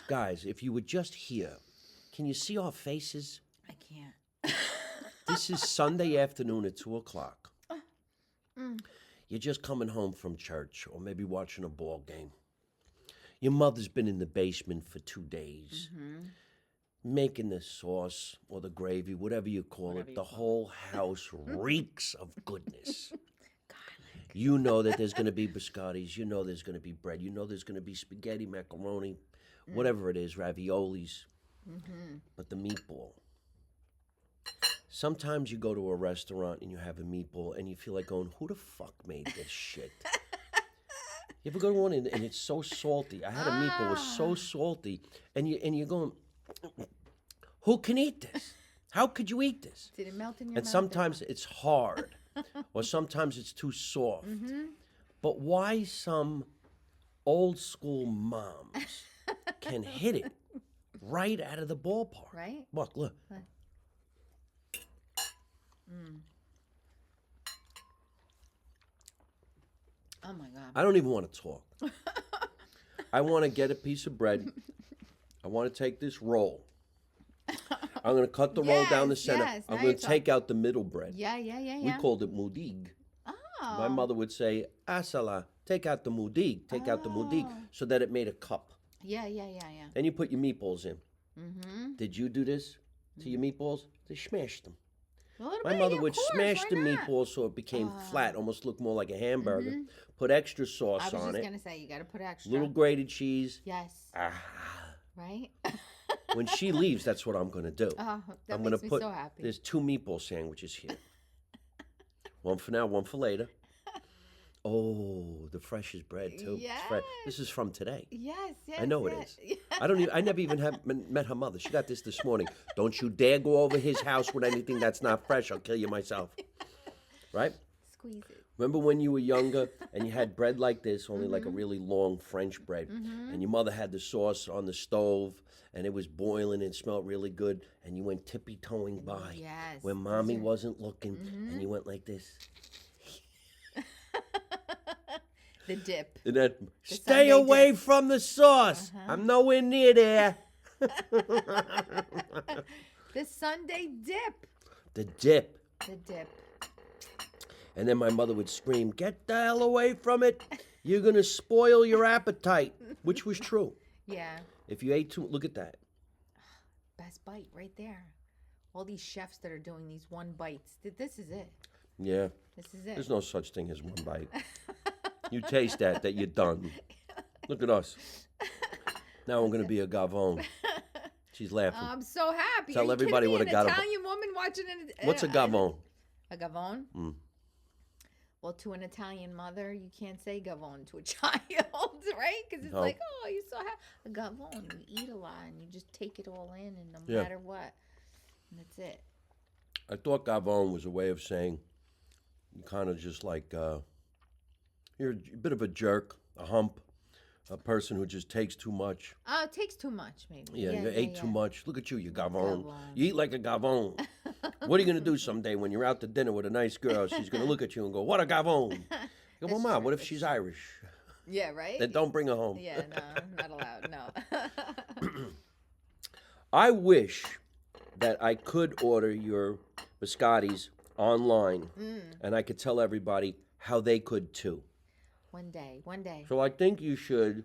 Speaker 1: Guys, if you were just here, can you see our faces?
Speaker 2: I can't.
Speaker 1: This is Sunday afternoon at 2 o'clock.
Speaker 2: Mm.
Speaker 1: You're just coming home from church or maybe watching a ball game. Your mother's been in the basement for 2 days, making the sauce or the gravy, whatever you call it. The whole house reeks of goodness. You know that there's going to be biscottis. You know there's going to be bread. You know there's going to be spaghetti, macaroni, whatever it is, raviolis. But the meatball. Sometimes you go to a restaurant and you have a meatball and you feel like going, who the fuck made this shit? You ever go to one and it's so salty? I had a meatball, it was so salty. And you're going, who can eat this? How could you eat this?
Speaker 2: Did it melt in your mouth?
Speaker 1: And sometimes it's hard. Or sometimes it's too soft. But why some old school moms can hit it right out of the ballpark?
Speaker 2: Right?
Speaker 1: Look.
Speaker 2: Oh my God.
Speaker 1: I don't even want to talk. I want to get a piece of bread. I want to take this roll. I'm going to cut the roll down the center.
Speaker 2: Yes,
Speaker 1: I'm
Speaker 2: now
Speaker 1: going to
Speaker 2: you're
Speaker 1: take out the middle bread.
Speaker 2: Yeah.
Speaker 1: We called it mudig.
Speaker 2: Oh.
Speaker 1: My mother would say, asala, take out the mudig, take out the mudig, so that it made a cup.
Speaker 2: Yeah.
Speaker 1: And you put your meatballs in. Did you do this to your meatballs? They smashed them. My mother would smash the meatballs so it became flat, almost looked more like a hamburger. Put extra sauce on it.
Speaker 2: I was just going to say, you got to put extra.
Speaker 1: Little grated cheese.
Speaker 2: Yes. Right?
Speaker 1: When she leaves, that's what I'm going to do.
Speaker 2: That
Speaker 1: I'm
Speaker 2: makes
Speaker 1: gonna
Speaker 2: me
Speaker 1: put,
Speaker 2: so happy.
Speaker 1: There's 2 meatball sandwiches here. One for now, one for later. Oh, the freshest bread too.
Speaker 2: Yes.
Speaker 1: This is from today.
Speaker 2: Yes.
Speaker 1: I know it is. I never even met her mother. She got this morning. Don't you dare go over his house with anything that's not fresh. I'll kill you myself. Right?
Speaker 2: Squeeze it.
Speaker 1: Remember when you were younger and you had bread like this, only like a really long French bread, and your mother had the sauce on the stove and it was boiling and smelled really good, and you went tippy-toeing by when mommy wasn't looking, and you went like this.
Speaker 2: The dip.
Speaker 1: And then, stay away from the sauce. I'm nowhere near there.
Speaker 2: The Sunday dip.
Speaker 1: The dip.
Speaker 2: The dip.
Speaker 1: And then my mother would scream, get the hell away from it. You're going to spoil your appetite, which was true.
Speaker 2: Yeah.
Speaker 1: If you ate too, look at that.
Speaker 2: Best bite right there. All these chefs that are doing these one bites. This is it.
Speaker 1: Yeah.
Speaker 2: This is it.
Speaker 1: There's no such thing as one bite. You taste that you're done. Look at us. Now I'm going to be a gavone. She's laughing.
Speaker 2: I'm so happy.
Speaker 1: Tell everybody what a gavone.
Speaker 2: An Italian woman watching it.
Speaker 1: What's a gavone?
Speaker 2: A gavone? Well, to an Italian mother, you can't say gavone to a child, right? Because it's like, oh, you're so happy. A gavone, you eat a lot and you just take it all in, and no matter what, and that's it.
Speaker 1: I thought gavone was a way of saying you kind of just like you're a bit of a jerk, a hump, a person who just takes too much.
Speaker 2: Oh, it takes too much, maybe.
Speaker 1: Yeah, you ate too much. Look at you, you gavone. You eat like a gavone. What are you going to do someday when you're out to dinner with a nice girl? She's going to look at you and go, what a gavone. You go, well, Mom, what if she's Irish?
Speaker 2: Yeah, right?
Speaker 1: Then don't bring her home.
Speaker 2: Yeah, no, not allowed, no.
Speaker 1: I wish that I could order your biscottis online and I could tell everybody how they could too.
Speaker 2: One day.
Speaker 1: So I think you should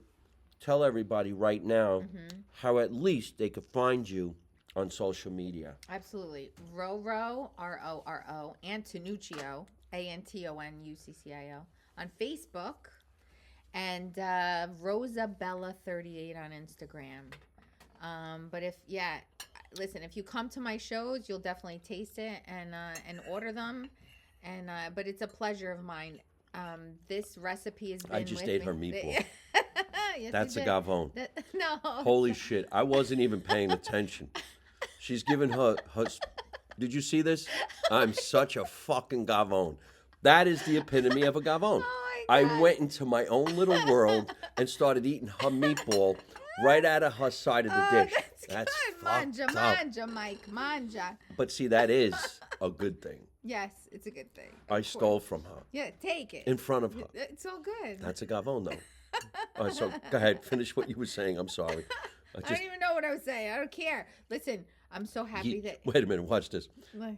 Speaker 1: tell everybody right now how at least they could find you on social media.
Speaker 2: Absolutely. RoRo, RoRo, Antonuccio, Antonuccio, on Facebook, and Rosabella38 on Instagram. But listen, if you come to my shows, you'll definitely taste it and order them. And but it's a pleasure of mine. This recipe has been
Speaker 1: I just ate her meatball.
Speaker 2: Yes,
Speaker 1: that's a gavone.
Speaker 2: No.
Speaker 1: Holy shit. I wasn't even paying attention. She's giving her. Did you see this? I'm such a fucking gavone. That is the epitome of a gavone.
Speaker 2: Oh
Speaker 1: I went into my own little world and started eating her meatball right out of her side of the dish.
Speaker 2: That's good. Manja, Mike, manja.
Speaker 1: But see, that is a good thing.
Speaker 2: Yes, it's a good thing.
Speaker 1: I stole from her.
Speaker 2: Yeah, take it.
Speaker 1: In front of her.
Speaker 2: It's all good.
Speaker 1: That's a gavone, though. All right, so go ahead. Finish what you were saying. I'm sorry.
Speaker 2: I don't even know what I was saying. I don't care. Listen, I'm so happy that.
Speaker 1: Wait a minute, watch this.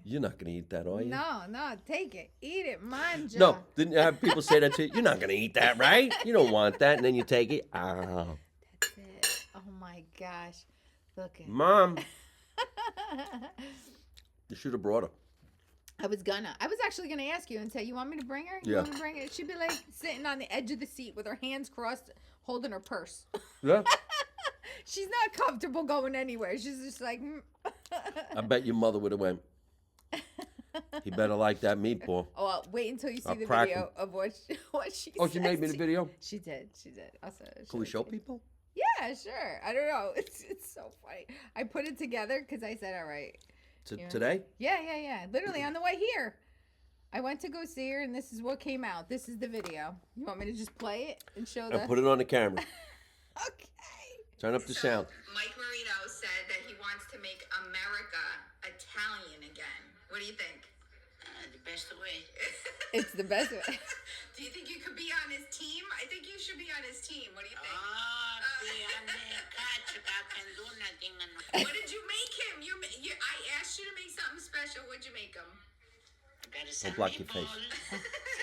Speaker 1: You're not going to eat that, are you?
Speaker 2: No, take it. Eat it, manja.
Speaker 1: No, didn't you have people say that to you? You're not going to eat that, right? You don't want that, and then you take it. Oh.
Speaker 2: That's it. Oh, my gosh. Look at
Speaker 1: Mom. You should have brought her.
Speaker 2: I was actually gonna ask you and say, you want me to bring her? You
Speaker 1: Yeah.
Speaker 2: want me to bring her? She'd be like sitting on the edge of the seat with her hands crossed, holding her purse.
Speaker 1: Yeah.
Speaker 2: She's not comfortable going anywhere. She's just like.
Speaker 1: I bet your mother would have went. He better like that meatball.
Speaker 2: Oh, well, wait until you see
Speaker 1: I'll
Speaker 2: the
Speaker 1: crack
Speaker 2: video of what she.
Speaker 1: Oh, she made me the video?
Speaker 2: She did. Also,
Speaker 1: Can we show people?
Speaker 2: Yeah, sure. I don't know. It's so funny. I put it together because I said, all right.
Speaker 1: Today?
Speaker 2: Yeah. Literally on the way here. I went to go see her, and this is what came out. This is the video. You want me to just play it and show
Speaker 1: And put it on the camera.
Speaker 2: Okay.
Speaker 1: Turn up the sound.
Speaker 2: Mike Marino said that he wants to make America Italian again. What do you think?
Speaker 3: The best way.
Speaker 2: It's the best way.
Speaker 3: Do you think you could be on his team? I think you should be on his team. What do you think? I can do nothing. What did you make him? I asked you to make something special. What'd you make him?
Speaker 1: Don't block your face.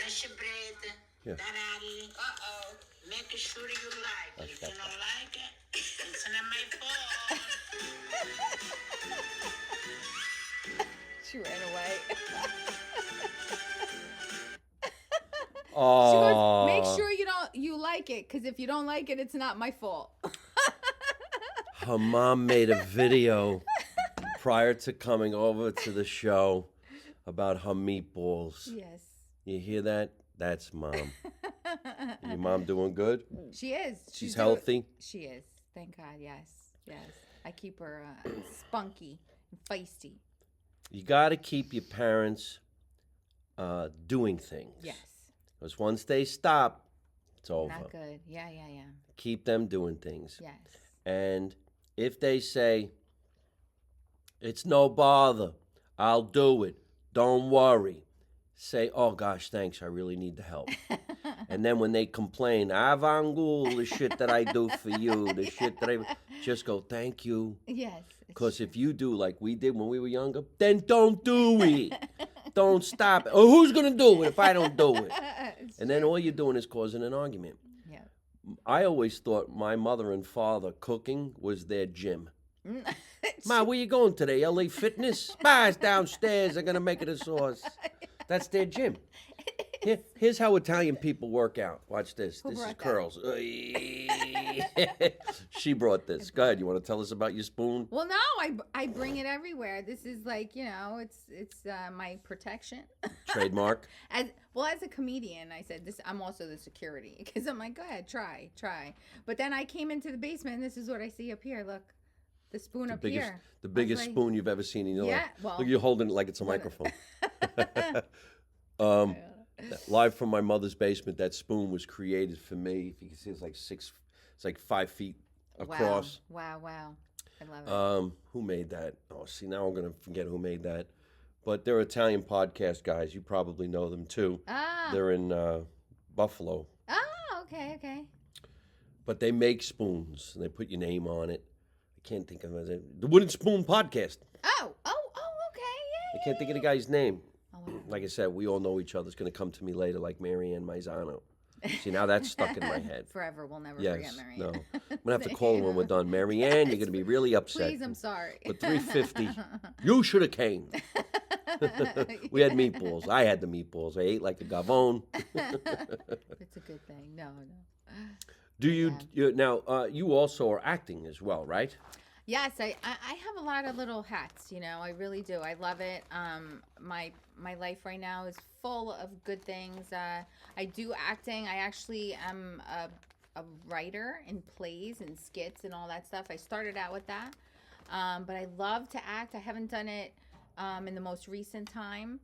Speaker 3: Fresh bread.
Speaker 1: Yeah.
Speaker 3: Taralli. Make sure you like it. If you don't like it, it's not my fault.
Speaker 2: She ran away.
Speaker 1: Oh.
Speaker 2: She goes, make sure you like it, because if you don't like it, it's not my fault.
Speaker 1: Her mom made a video prior to coming over to the show about her meatballs.
Speaker 2: Yes.
Speaker 1: You hear that? That's Mom. Your mom doing good?
Speaker 2: She is.
Speaker 1: She's healthy?
Speaker 2: She is. Thank God. Yes. I keep her spunky and feisty.
Speaker 1: You got to keep your parents doing things.
Speaker 2: Yes.
Speaker 1: Because once they stop, it's over.
Speaker 2: Not good. Yeah.
Speaker 1: Keep them doing things.
Speaker 2: Yes.
Speaker 1: And if they say, it's no bother, I'll do it, don't worry, say, oh gosh, thanks, I really need the help. And then when they complain, Avangul, the shit that I do for you, the shit that I just go, thank you.
Speaker 2: Yes.
Speaker 1: Because if you do like we did when we were younger, then don't do it. Don't stop it. Or who's going to do it if I don't do it? And then all you're doing is causing an argument.
Speaker 2: Yeah.
Speaker 1: I always thought my mother and father cooking was their gym. Ma, where you going today? LA Fitness? Ma, it's downstairs. They're going to make it a sauce. That's their gym. Here's how Italian people work out. Watch this. This is curls. She brought this. Go ahead. You want to tell us about your spoon?
Speaker 2: Well, no, I bring it everywhere. This is like, it's my protection.
Speaker 1: Trademark.
Speaker 2: As a comedian, I said this. I'm also the security, because I'm like, go ahead, try. But then I came into the basement, and this is what I see up here. Look, the spoon up here.
Speaker 1: The biggest spoon you've ever seen in your life.
Speaker 2: Well,
Speaker 1: look, you're holding it like it's a microphone. Live from my mother's basement, that spoon was created for me. If you can see, it's like 5 feet across.
Speaker 2: Wow. I love it.
Speaker 1: Who made that? Oh, see, now I'm going to forget who made that. But they're Italian podcast guys. You probably know them too. They're in Buffalo.
Speaker 2: Oh, okay.
Speaker 1: But they make spoons, and they put your name on it. I can't think of it. The Wooden Spoon Podcast.
Speaker 2: Oh, okay. Yeah.
Speaker 1: I can't think of the guy's name.
Speaker 2: Oh,
Speaker 1: Like I said, we all know each other. It's going to come to me later, like Marianne Maizano. See, now that's stuck in my head.
Speaker 2: Forever. We'll never forget Marianne.
Speaker 1: No. I'm going to have to call her when we're done. Marianne, you're going to be really upset.
Speaker 2: Please, I'm sorry.
Speaker 1: But $3.50. You should have came. We had meatballs. I had the meatballs. I ate like a gavone.
Speaker 2: It's a good thing. No.
Speaker 1: Do you also are acting as well, right?
Speaker 2: Yes, I have a lot of little hats, I really do. I love it. My life right now is full of good things. I do acting. I actually am a writer in plays and skits and all that stuff. I started out with that. But I love to act. I haven't done it in the most recent time.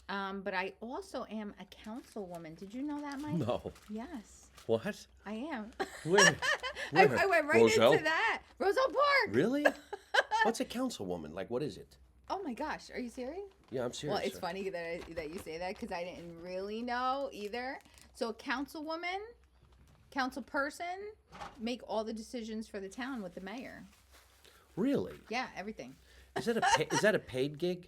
Speaker 2: But I also am a councilwoman. Did you know that, Mike?
Speaker 1: No.
Speaker 2: Yes.
Speaker 1: What?
Speaker 2: I am.
Speaker 1: Where?
Speaker 2: I went right
Speaker 1: Roselle?
Speaker 2: into that. Roselle Park.
Speaker 1: Really? What's a councilwoman? Like, what is it?
Speaker 2: Oh my gosh, are you serious?
Speaker 1: Yeah, I'm serious.
Speaker 2: Well, it's funny that you say that, because I didn't really know either. So a councilwoman council person make all the decisions for the town with the mayor.
Speaker 1: Really?
Speaker 2: Yeah, everything.
Speaker 1: Is that a paid gig?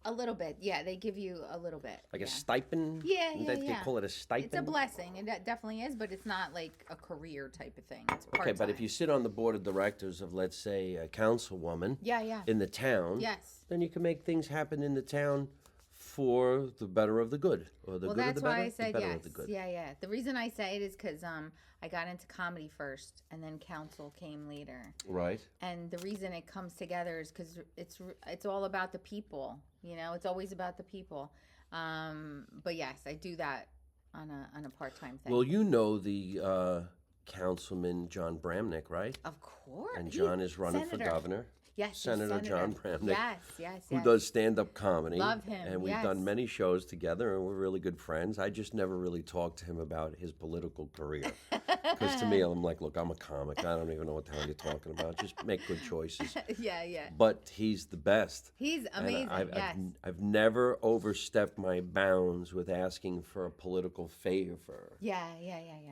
Speaker 2: A little bit. Yeah, they give you a little bit.
Speaker 1: Like
Speaker 2: yeah.
Speaker 1: a stipend?
Speaker 2: Yeah, yeah,
Speaker 1: They
Speaker 2: yeah.
Speaker 1: call it a stipend?
Speaker 2: It's a blessing. It definitely is, but it's not like a career type of thing. It's
Speaker 1: Okay,
Speaker 2: part-time.
Speaker 1: but if you sit on the board of directors of, let's say, a councilwoman
Speaker 2: Yeah.
Speaker 1: in the town,
Speaker 2: Yes.
Speaker 1: then you can make things happen in the town for the better of the good, or the
Speaker 2: Well,
Speaker 1: good of
Speaker 2: that's
Speaker 1: the better,
Speaker 2: why I said
Speaker 1: the better
Speaker 2: yes.
Speaker 1: of the good.
Speaker 2: Yeah. The reason I say it is because I got into comedy first, and then council came later.
Speaker 1: Right.
Speaker 2: And the reason it comes together is because it's all about the people. You know, it's always about the people. But yes, I do that on a part-time thing.
Speaker 1: Well, you know the Councilman John Bramnick, right?
Speaker 2: Of course.
Speaker 1: And John is running for
Speaker 2: Senator.
Speaker 1: governor.
Speaker 2: Yes, he's
Speaker 1: Senator John Bramnick,
Speaker 2: Yes.
Speaker 1: who does stand-up comedy.
Speaker 2: Love him,
Speaker 1: And we've
Speaker 2: yes.
Speaker 1: done many shows together, and we're really good friends. I just never really talked to him about his political career. Because to me, I'm like, look, I'm a comic. I don't even know what the hell you're talking about. Just make good choices.
Speaker 2: Yeah.
Speaker 1: But he's the best.
Speaker 2: He's amazing.
Speaker 1: And
Speaker 2: Yes.
Speaker 1: I've never overstepped my bounds with asking for a political favor.
Speaker 2: Yeah.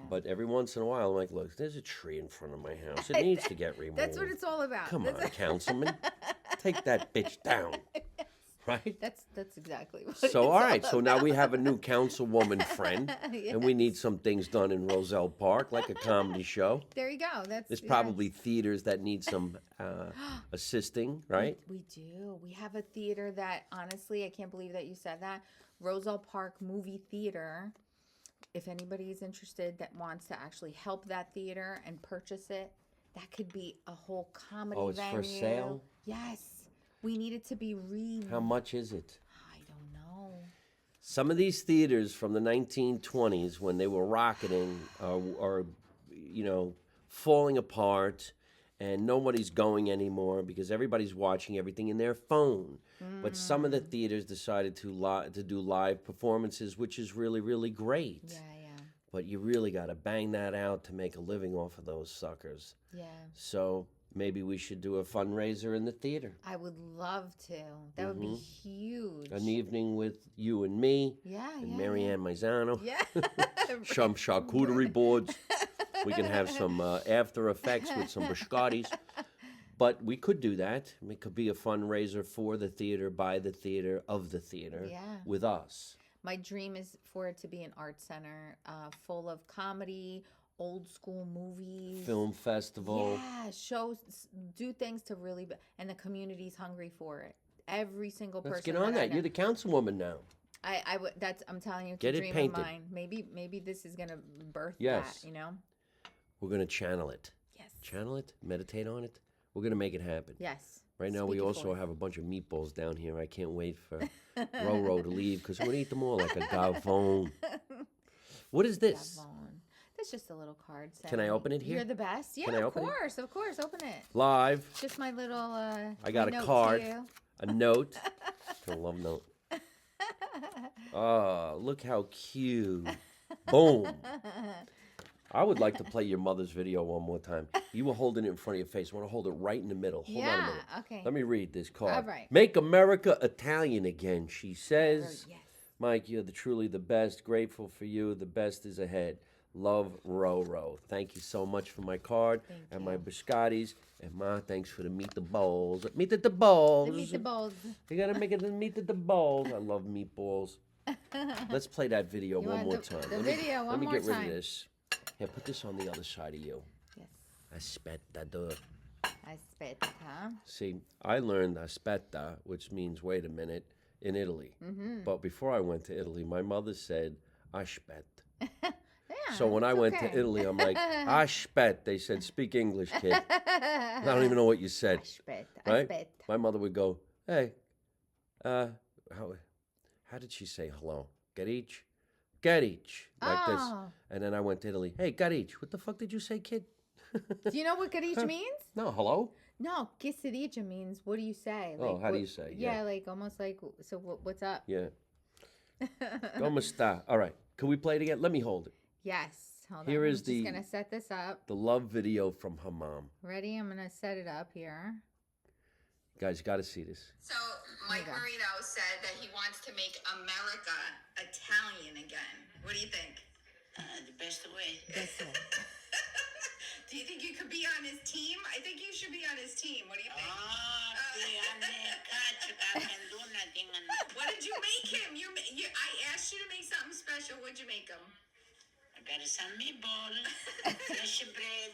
Speaker 1: But every once in a while, I'm like, look, there's a tree in front of my house. It needs to get removed.
Speaker 2: That's what it's all about.
Speaker 1: Come on, councilman. Take that bitch down. Right?
Speaker 2: That's exactly what
Speaker 1: So, all right. So now we have a new councilwoman friend,
Speaker 2: Yes.
Speaker 1: and we need some things done in Roselle Park, like a comedy show.
Speaker 2: There you go.
Speaker 1: There's probably theaters that need some assisting, right?
Speaker 2: We do. We have a theater that, honestly, I can't believe that you said that. Roselle Park Movie Theater. If anybody is interested that wants to actually help that theater and purchase it, that could be a whole comedy
Speaker 1: Oh, it's
Speaker 2: venue.
Speaker 1: for sale?
Speaker 2: Yes. We need it to be
Speaker 1: How much is it?
Speaker 2: I don't know.
Speaker 1: Some of these theaters from the 1920s, when they were rocketing, are falling apart, and nobody's going anymore because everybody's watching everything in their phone. But some of the theaters decided to do live performances, which is really, really great.
Speaker 2: Yeah.
Speaker 1: But you really got to bang that out to make a living off of those suckers.
Speaker 2: Yeah.
Speaker 1: So maybe we should do a fundraiser in the theater.
Speaker 2: I would love to. That would be huge.
Speaker 1: An evening with you and me.
Speaker 2: Yeah.
Speaker 1: And Marianne Maizano.
Speaker 2: Yeah.
Speaker 1: Some charcuterie boards. We can have some after effects with some biscottis. But we could do that. It could be a fundraiser for the theater, by the theater, of the theater, with us.
Speaker 2: My dream is for it to be an art center full of comedy, old school movies.
Speaker 1: Film festival.
Speaker 2: Yeah, shows, do things to really, and the community's hungry for it. Every single person.
Speaker 1: Let's get on that. You're the councilwoman now.
Speaker 2: I would. I'm telling you, it's
Speaker 1: Get
Speaker 2: a
Speaker 1: it
Speaker 2: dream
Speaker 1: painted.
Speaker 2: of mine. Maybe this is gonna birth
Speaker 1: Yes.
Speaker 2: that. You know.
Speaker 1: We're going to channel it.
Speaker 2: Yes.
Speaker 1: Channel it, meditate on it. We're going to make it happen.
Speaker 2: Yes.
Speaker 1: Right now, we
Speaker 2: Speak it
Speaker 1: also
Speaker 2: forth.
Speaker 1: have a bunch of meatballs down here. I can't wait for RoRo to leave because we're going to eat them all like a gavone. What is this?
Speaker 2: Gavone. That's just a little card.
Speaker 1: Can I open it here?
Speaker 2: You're the best. Yeah,
Speaker 1: Can I
Speaker 2: of
Speaker 1: open it?
Speaker 2: course, of course. Open it.
Speaker 1: Live.
Speaker 2: Just my little.
Speaker 1: I got
Speaker 2: my
Speaker 1: a
Speaker 2: note
Speaker 1: card,
Speaker 2: to you.
Speaker 1: a note. I love note. Oh, look how cute. Boom. I would like to play your mother's video one more time. You were holding it in front of your face. I want to hold it right in the middle. Hold on a
Speaker 2: Yeah,
Speaker 1: minute.
Speaker 2: okay.
Speaker 1: Let me read this card.
Speaker 2: All right.
Speaker 1: Make America Italian again, she says.
Speaker 2: Yes.
Speaker 1: Mike, you're truly the best. Grateful for you. The best is ahead. Love, RoRo. Thank you so much for my card and my biscottis. And Ma, thanks for the meat the balls. Meat the balls.
Speaker 2: The meatballs.
Speaker 1: You gotta make it the meat the balls. I love meatballs. Let's play that video
Speaker 2: You
Speaker 1: one
Speaker 2: want
Speaker 1: more
Speaker 2: the-
Speaker 1: time.
Speaker 2: the
Speaker 1: Let me-
Speaker 2: video one
Speaker 1: Let me
Speaker 2: more
Speaker 1: get rid
Speaker 2: time.
Speaker 1: of this. Here, put this on the other side of you.
Speaker 2: Yes.
Speaker 1: Aspetta.
Speaker 2: Aspetta.
Speaker 1: See, I learned aspetta, which means wait a minute, in Italy.
Speaker 2: Mm-hmm.
Speaker 1: But before I went to Italy, my mother said aspetta.
Speaker 2: Yeah,
Speaker 1: So when I
Speaker 2: it's
Speaker 1: went
Speaker 2: okay.
Speaker 1: to Italy, I'm like, aspetta. They said, speak English, kid. I don't even know what you said.
Speaker 2: Aspetta.
Speaker 1: Right?
Speaker 2: Aspetta.
Speaker 1: My mother would go, hey, how did she say hello? Garich? Garich. Like this.
Speaker 2: Oh.
Speaker 1: And then I went to Italy. Hey, Garich, what the fuck did you say, kid?
Speaker 2: Do you know what garich means?
Speaker 1: No, hello?
Speaker 2: No, quesadilla means what do you say?
Speaker 1: Oh, how do
Speaker 2: what-
Speaker 1: you say?
Speaker 2: Yeah,
Speaker 1: Yeah.
Speaker 2: like almost like, so what's up?
Speaker 1: Yeah. Como sta? All right. Can we play it again? Let me hold it.
Speaker 2: Yes. Hold
Speaker 1: Here
Speaker 2: on.
Speaker 1: is
Speaker 2: I'm
Speaker 1: the-
Speaker 2: just going to set this up.
Speaker 1: The love video from her mom.
Speaker 2: Ready? I'm going to set it up here.
Speaker 1: Guys, got to see this.
Speaker 3: So Mike
Speaker 2: There you go.
Speaker 3: Marino said that he wants to make America Italian again. What do you think? The best way.
Speaker 2: Best way.
Speaker 4: Do you think you could be on his team? I think you should be on his team. What do you think?
Speaker 3: Oh, see, I'm the catch. I can do nothing.
Speaker 4: What did you make him? I asked you to make something special. What'd you make him?
Speaker 3: I got some meatball, fresh bread,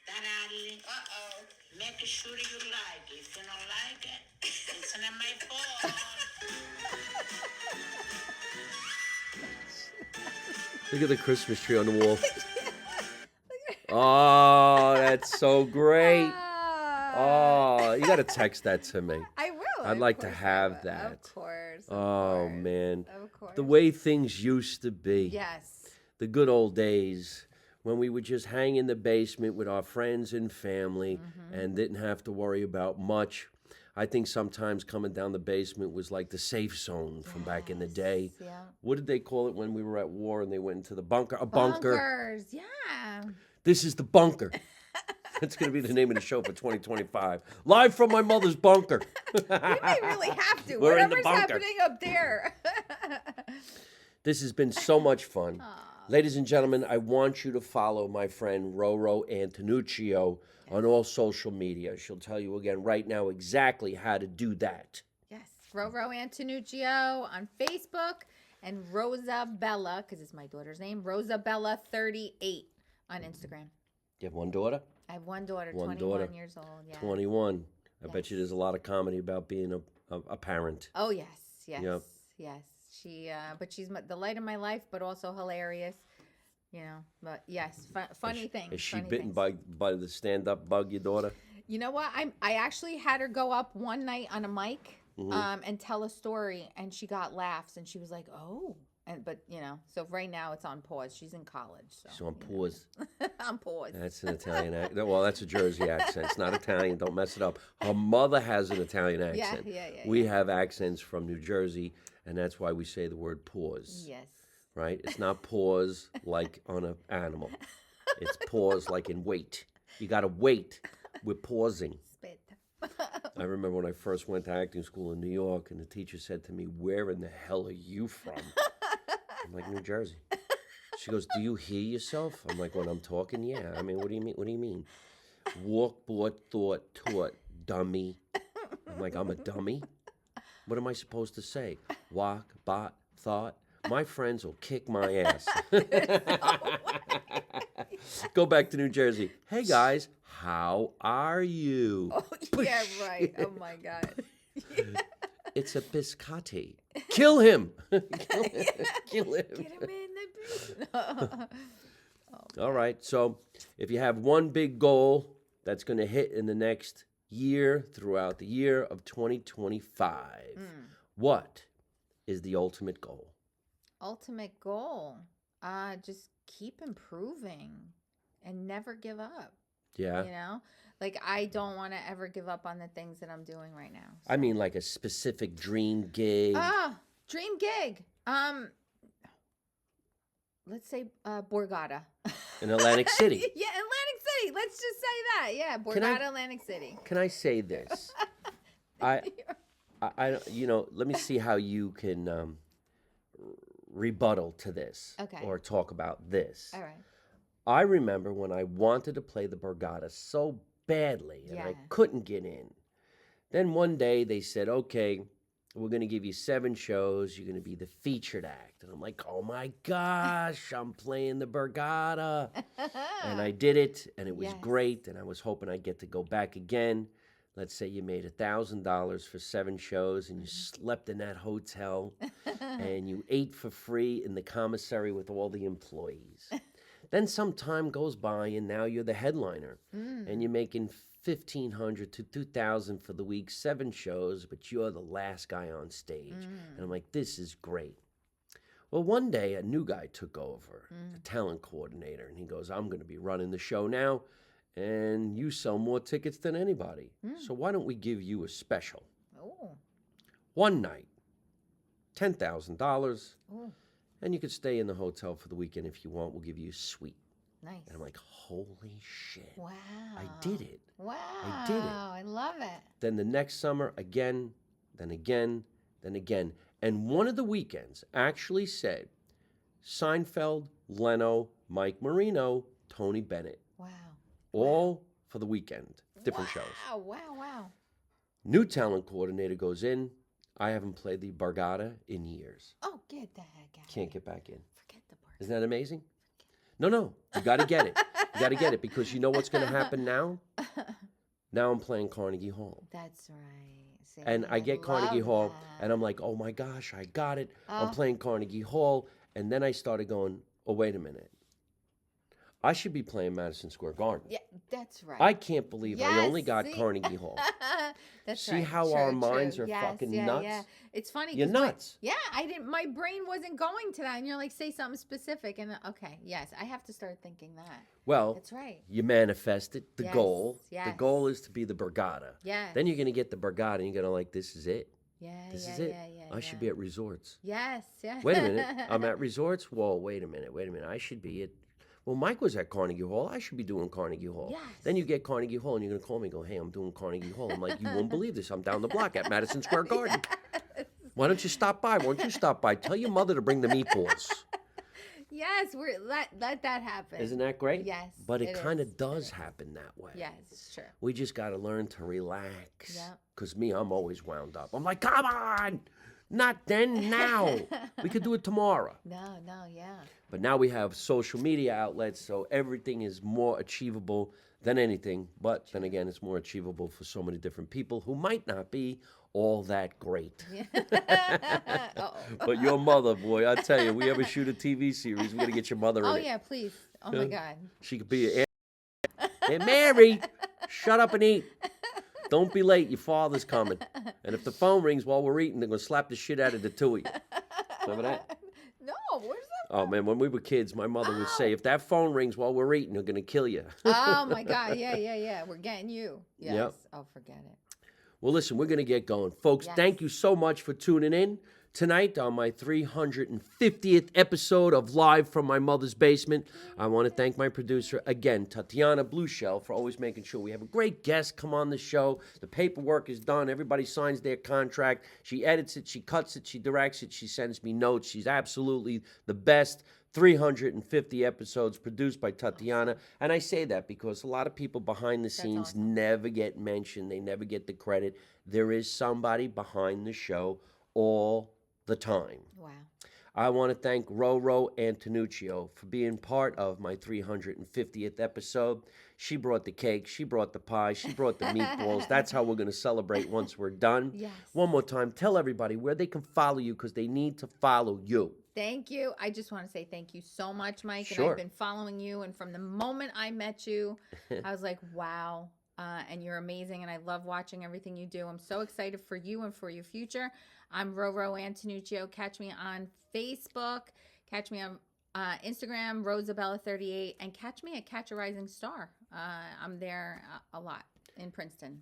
Speaker 3: taralli.
Speaker 4: Uh-oh.
Speaker 3: Make sure you like it. If you don't like it, it's not my fault.
Speaker 1: Look at the Christmas tree on the wall. Oh, that's so great. Oh, you got to text that to me.
Speaker 2: I will.
Speaker 1: I'd
Speaker 2: of
Speaker 1: like to
Speaker 2: course I
Speaker 1: have
Speaker 2: will.
Speaker 1: that.
Speaker 2: Of course.
Speaker 1: Oh, man.
Speaker 2: Of course.
Speaker 1: The way things used to be.
Speaker 2: Yes.
Speaker 1: The good old days when we would just hang in the basement with our friends and family and didn't have to worry about much. I think sometimes coming down the basement was like the safe zone from back in the day.
Speaker 2: Yeah.
Speaker 1: What did they call it when we were at war and they went into the bunker? A bunker.
Speaker 2: Bunkers. Yeah.
Speaker 1: This is the bunker. That's going to be the name of the show for 2025. Live from my mother's bunker.
Speaker 2: We may really have to.
Speaker 1: We're in the
Speaker 2: Whatever's
Speaker 1: bunker.
Speaker 2: happening up there.
Speaker 1: This has been so much fun. Ladies and gentlemen, I want you to follow my friend RoRo Antonuccio on all social media. She'll tell you again right now exactly how to do that.
Speaker 2: Yes. RoRo Antonuccio on Facebook and Rosabella, because it's my daughter's name, Rosabella38 on Instagram.
Speaker 1: You have one daughter?
Speaker 2: I have one daughter,
Speaker 1: One
Speaker 2: 21
Speaker 1: daughter.
Speaker 2: years old. Yeah.
Speaker 1: 21. I bet
Speaker 2: Yes.
Speaker 1: you there's a lot of comedy about being a parent.
Speaker 2: Oh, yes. Yes.
Speaker 1: Yep.
Speaker 2: Yes. She, but she's the light of my life, but also hilarious. You know, but yes, funny things.
Speaker 1: Is she
Speaker 2: funny
Speaker 1: bitten
Speaker 2: things.
Speaker 1: by the stand-up bug, your daughter?
Speaker 2: You know what? I actually had her go up one night on a mic and tell a story, and she got laughs, and she was like, "Oh." But you know, so right now it's on pause. She's in college, so
Speaker 1: She's on
Speaker 2: you know.
Speaker 1: pause.
Speaker 2: On pause.
Speaker 1: That's an Italian accent. Well, that's a Jersey accent. It's not Italian. Don't mess it up. Her mother has an Italian accent.
Speaker 2: Yeah.
Speaker 1: We have accents from New Jersey, and that's why we say the word pause.
Speaker 2: Yes.
Speaker 1: Right? It's not pause like on an animal. It's pause like in wait. You got to wait. We're pausing.
Speaker 2: Spit.
Speaker 1: I remember when I first went to acting school in New York, and the teacher said to me, "Where in the hell are you from?" I'm like, "New Jersey." She goes, "Do you hear yourself?" I'm like, "When I'm talking, yeah. I mean, what do you mean? What do you mean? Walk, bought, thought, taught, dummy." I'm like, "I'm a dummy? What am I supposed to say? Walk, bought, thought." My friends will kick my ass. Go back to New Jersey. "Hey guys, how are you?"
Speaker 2: Oh, yeah, right. Oh my God.
Speaker 1: "It's a biscotti." Kill him. Kill him.
Speaker 2: Get him in the basement.
Speaker 1: All right. So if you have one big goal that's going to hit in the next year, throughout the year of 2025, what is the ultimate goal?
Speaker 2: Ultimate goal. Just keep improving and never give up.
Speaker 1: Yeah.
Speaker 2: You know? Like I don't want to ever give up on the things that I'm doing right now.
Speaker 1: I mean, like a specific dream gig.
Speaker 2: Dream gig. Let's say Borgata.
Speaker 1: In Atlantic City.
Speaker 2: Yeah, Atlantic City. Let's just say that. Yeah, Borgata, Atlantic City.
Speaker 1: Can I say this? I, you know, let me see how you can rebuttal to this.
Speaker 2: Okay.
Speaker 1: Or talk about this.
Speaker 2: All right.
Speaker 1: I remember when I wanted to play the Borgata so badly and I
Speaker 2: Yeah.
Speaker 1: couldn't get in. Then one day they said, "Okay, we're going to give you 7 shows. You're going to be the featured act." And I'm like, "Oh my gosh, I'm playing the Borgata." And I did it, and it was
Speaker 2: Yes.
Speaker 1: great. And I was hoping I'd get to go back again. Let's say you made $1,000 for 7 shows, and you slept in that hotel, and you ate for free in the commissary with all the employees. Then some time goes by, and now you're the headliner, and you're making $1,500 to $2,000 for the week, 7 shows, but you're the last guy on stage. And I'm like, this is great. Well, one day a new guy took over, the talent coordinator, and he goes, "I'm going to be running the show now, and you sell more tickets than anybody. So why don't we give you a special?
Speaker 2: Oh.
Speaker 1: One night, $10,000,
Speaker 2: Oh.
Speaker 1: and you could stay in the hotel for the weekend if you want. We'll give you a suite."
Speaker 2: Nice.
Speaker 1: And I'm like, holy shit.
Speaker 2: Wow.
Speaker 1: I did it.
Speaker 2: Wow.
Speaker 1: I did it.
Speaker 2: I love it.
Speaker 1: Then the next summer, again, then again, then again. And one of the weekends actually said, Seinfeld, Leno, Mike Marino, Tony Bennett.
Speaker 2: Wow.
Speaker 1: All for the weekend. Different shows.
Speaker 2: Wow.
Speaker 1: New talent coordinator goes in. I haven't played the Borgata in years.
Speaker 2: Oh, get the heck out.
Speaker 1: Can't get back in.
Speaker 2: Forget the bar.
Speaker 1: Isn't that amazing? No. You got to get it. You got to get it because you know what's going to happen now? Now I'm playing Carnegie Hall.
Speaker 2: That's right. See,
Speaker 1: And I get Carnegie
Speaker 2: love
Speaker 1: Hall,
Speaker 2: that.
Speaker 1: and I'm like, oh my gosh, I got it. I'm
Speaker 2: Oh.
Speaker 1: playing Carnegie Hall. And then I started going, oh, wait a minute. I should be playing Madison Square Garden.
Speaker 2: Yeah, that's right.
Speaker 1: I can't believe I only
Speaker 2: Yes,
Speaker 1: got
Speaker 2: see?
Speaker 1: Carnegie Hall.
Speaker 2: That's
Speaker 1: See
Speaker 2: right.
Speaker 1: how our minds are
Speaker 2: Yes,
Speaker 1: fucking
Speaker 2: yeah,
Speaker 1: nuts?
Speaker 2: Yeah. It's funny.
Speaker 1: You're
Speaker 2: 'cause my-
Speaker 1: nuts.
Speaker 2: I didn't. My brain wasn't going to that, and you're like, say something specific, and okay, yes, I have to start thinking that.
Speaker 1: Well,
Speaker 2: That's right.
Speaker 1: you manifested the
Speaker 2: Yes,
Speaker 1: goal. The
Speaker 2: yes.
Speaker 1: goal is to be the Borgata.
Speaker 2: Yes.
Speaker 1: Then you're going to get the Borgata, and you're going to like, this is it.
Speaker 2: Yeah.
Speaker 1: This
Speaker 2: yeah,
Speaker 1: is it.
Speaker 2: Yeah.
Speaker 1: I should be at resorts.
Speaker 2: Yes. Yeah.
Speaker 1: Wait a minute. I'm at resorts? Whoa, wait a minute. I should be at... Well, Mike was at Carnegie Hall. I should be doing Carnegie Hall.
Speaker 2: Yes.
Speaker 1: Then you get Carnegie Hall, and you're going to call me and go, hey, I'm doing Carnegie Hall. I'm like, you won't believe this. I'm down the block at Madison Square Garden. Why don't you stop by? Why don't you stop by? Tell your mother to bring the meatballs.
Speaker 2: Yes. Let that happen.
Speaker 1: Isn't that great?
Speaker 2: Yes,
Speaker 1: But it
Speaker 2: it
Speaker 1: kind of
Speaker 2: is.
Speaker 1: does happen that way.
Speaker 2: Yes, it's true.
Speaker 1: We just got to learn to relax.
Speaker 2: Yep.
Speaker 1: Because me, I'm always wound up. I'm like, come on. Not then, now. We could do it tomorrow.
Speaker 2: No, yeah.
Speaker 1: But now we have social media outlets, so everything is more achievable than anything. But then again, it's more achievable for so many different people who might not be all that great.
Speaker 2: Uh-oh.
Speaker 1: But your mother, boy, I tell you, we ever shoot a TV series, we're going to get your mother in
Speaker 2: Oh
Speaker 1: it.
Speaker 2: yeah, please. Oh my God.
Speaker 1: She could be Aunt Mary, shut up and eat. Don't be late. Your father's coming. And if the phone rings while we're eating, they're going to slap the shit out of the two of you. Remember that?
Speaker 2: No, where's that?
Speaker 1: Oh, man, when we were kids, my mother would say, if that phone rings while we're eating, they're going to kill you.
Speaker 2: Oh my God. Yeah. We're getting you. Yes.
Speaker 1: Yep.
Speaker 2: Oh, forget it.
Speaker 1: Well, listen, we're going to get going. Folks,
Speaker 2: Yes.
Speaker 1: thank you so much for tuning in tonight on my 350th episode of Live from My Mother's Basement. I want to thank my producer, again, Tatiana Blueshell, for always making sure we have a great guest come on the show. The paperwork is done. Everybody signs their contract. She edits it. She cuts it. She directs it. She sends me notes. She's absolutely the best. 350 episodes produced by Tatiana. And I say that because a lot of people behind the scenes
Speaker 2: awesome.
Speaker 1: never get mentioned. They never get the credit. There is somebody behind the show all the time.
Speaker 2: Wow.
Speaker 1: I want to thank RoRo Antonuccio for being part of my 350th episode. She brought the cake, she brought the pie, she brought the meatballs. That's how we're going to celebrate once we're done.
Speaker 2: Yes.
Speaker 1: One more time, tell everybody where they can follow you because they need to follow you.
Speaker 2: Thank you. I just want to say thank you so much, Mike. And
Speaker 1: Sure.
Speaker 2: I've been following you. And from the moment I met you, I was like, wow. And you're amazing. And I love watching everything you do. I'm so excited for you and for your future. I'm RoRo Antonuccio. Catch me on Facebook. Catch me on Instagram, Rosabella38. And catch me at Catch a Rising Star. I'm there a lot in Princeton.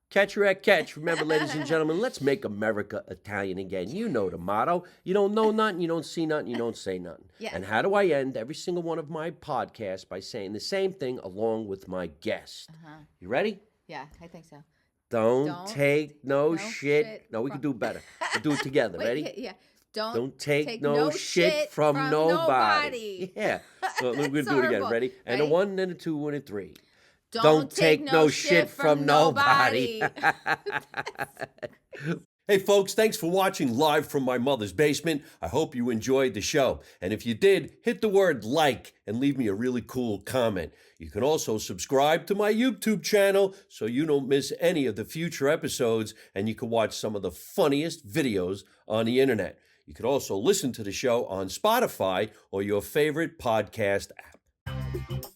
Speaker 1: Catch her at catch. Remember, ladies and gentlemen, let's make America Italian again. You know the motto. You don't know nothing, you don't see nothing, you don't say nothing.
Speaker 2: Yes.
Speaker 1: And how do I end every single one of my podcasts? By saying the same thing along with my guest. You ready?
Speaker 2: Yeah, I think so.
Speaker 1: Don't take no shit.
Speaker 2: shit
Speaker 1: No, we
Speaker 2: from-
Speaker 1: can do better. We'll do it together.
Speaker 2: Wait,
Speaker 1: Ready?
Speaker 2: Yeah. Don't
Speaker 1: Don't take no shit from nobody. Yeah. Well, we're going to do it again.
Speaker 2: horrible.
Speaker 1: Ready? And a
Speaker 2: Ready?
Speaker 1: 1 and a 2 and a 3.
Speaker 2: Don't take no shit from nobody.
Speaker 1: Hey, folks, thanks for watching Live from My Mother's Basement. I hope you enjoyed the show. And if you did, hit the word like and leave me a really cool comment. You can also subscribe to my YouTube channel so you don't miss any of the future episodes and you can watch some of the funniest videos on the internet. You can also listen to the show on Spotify or your favorite podcast app.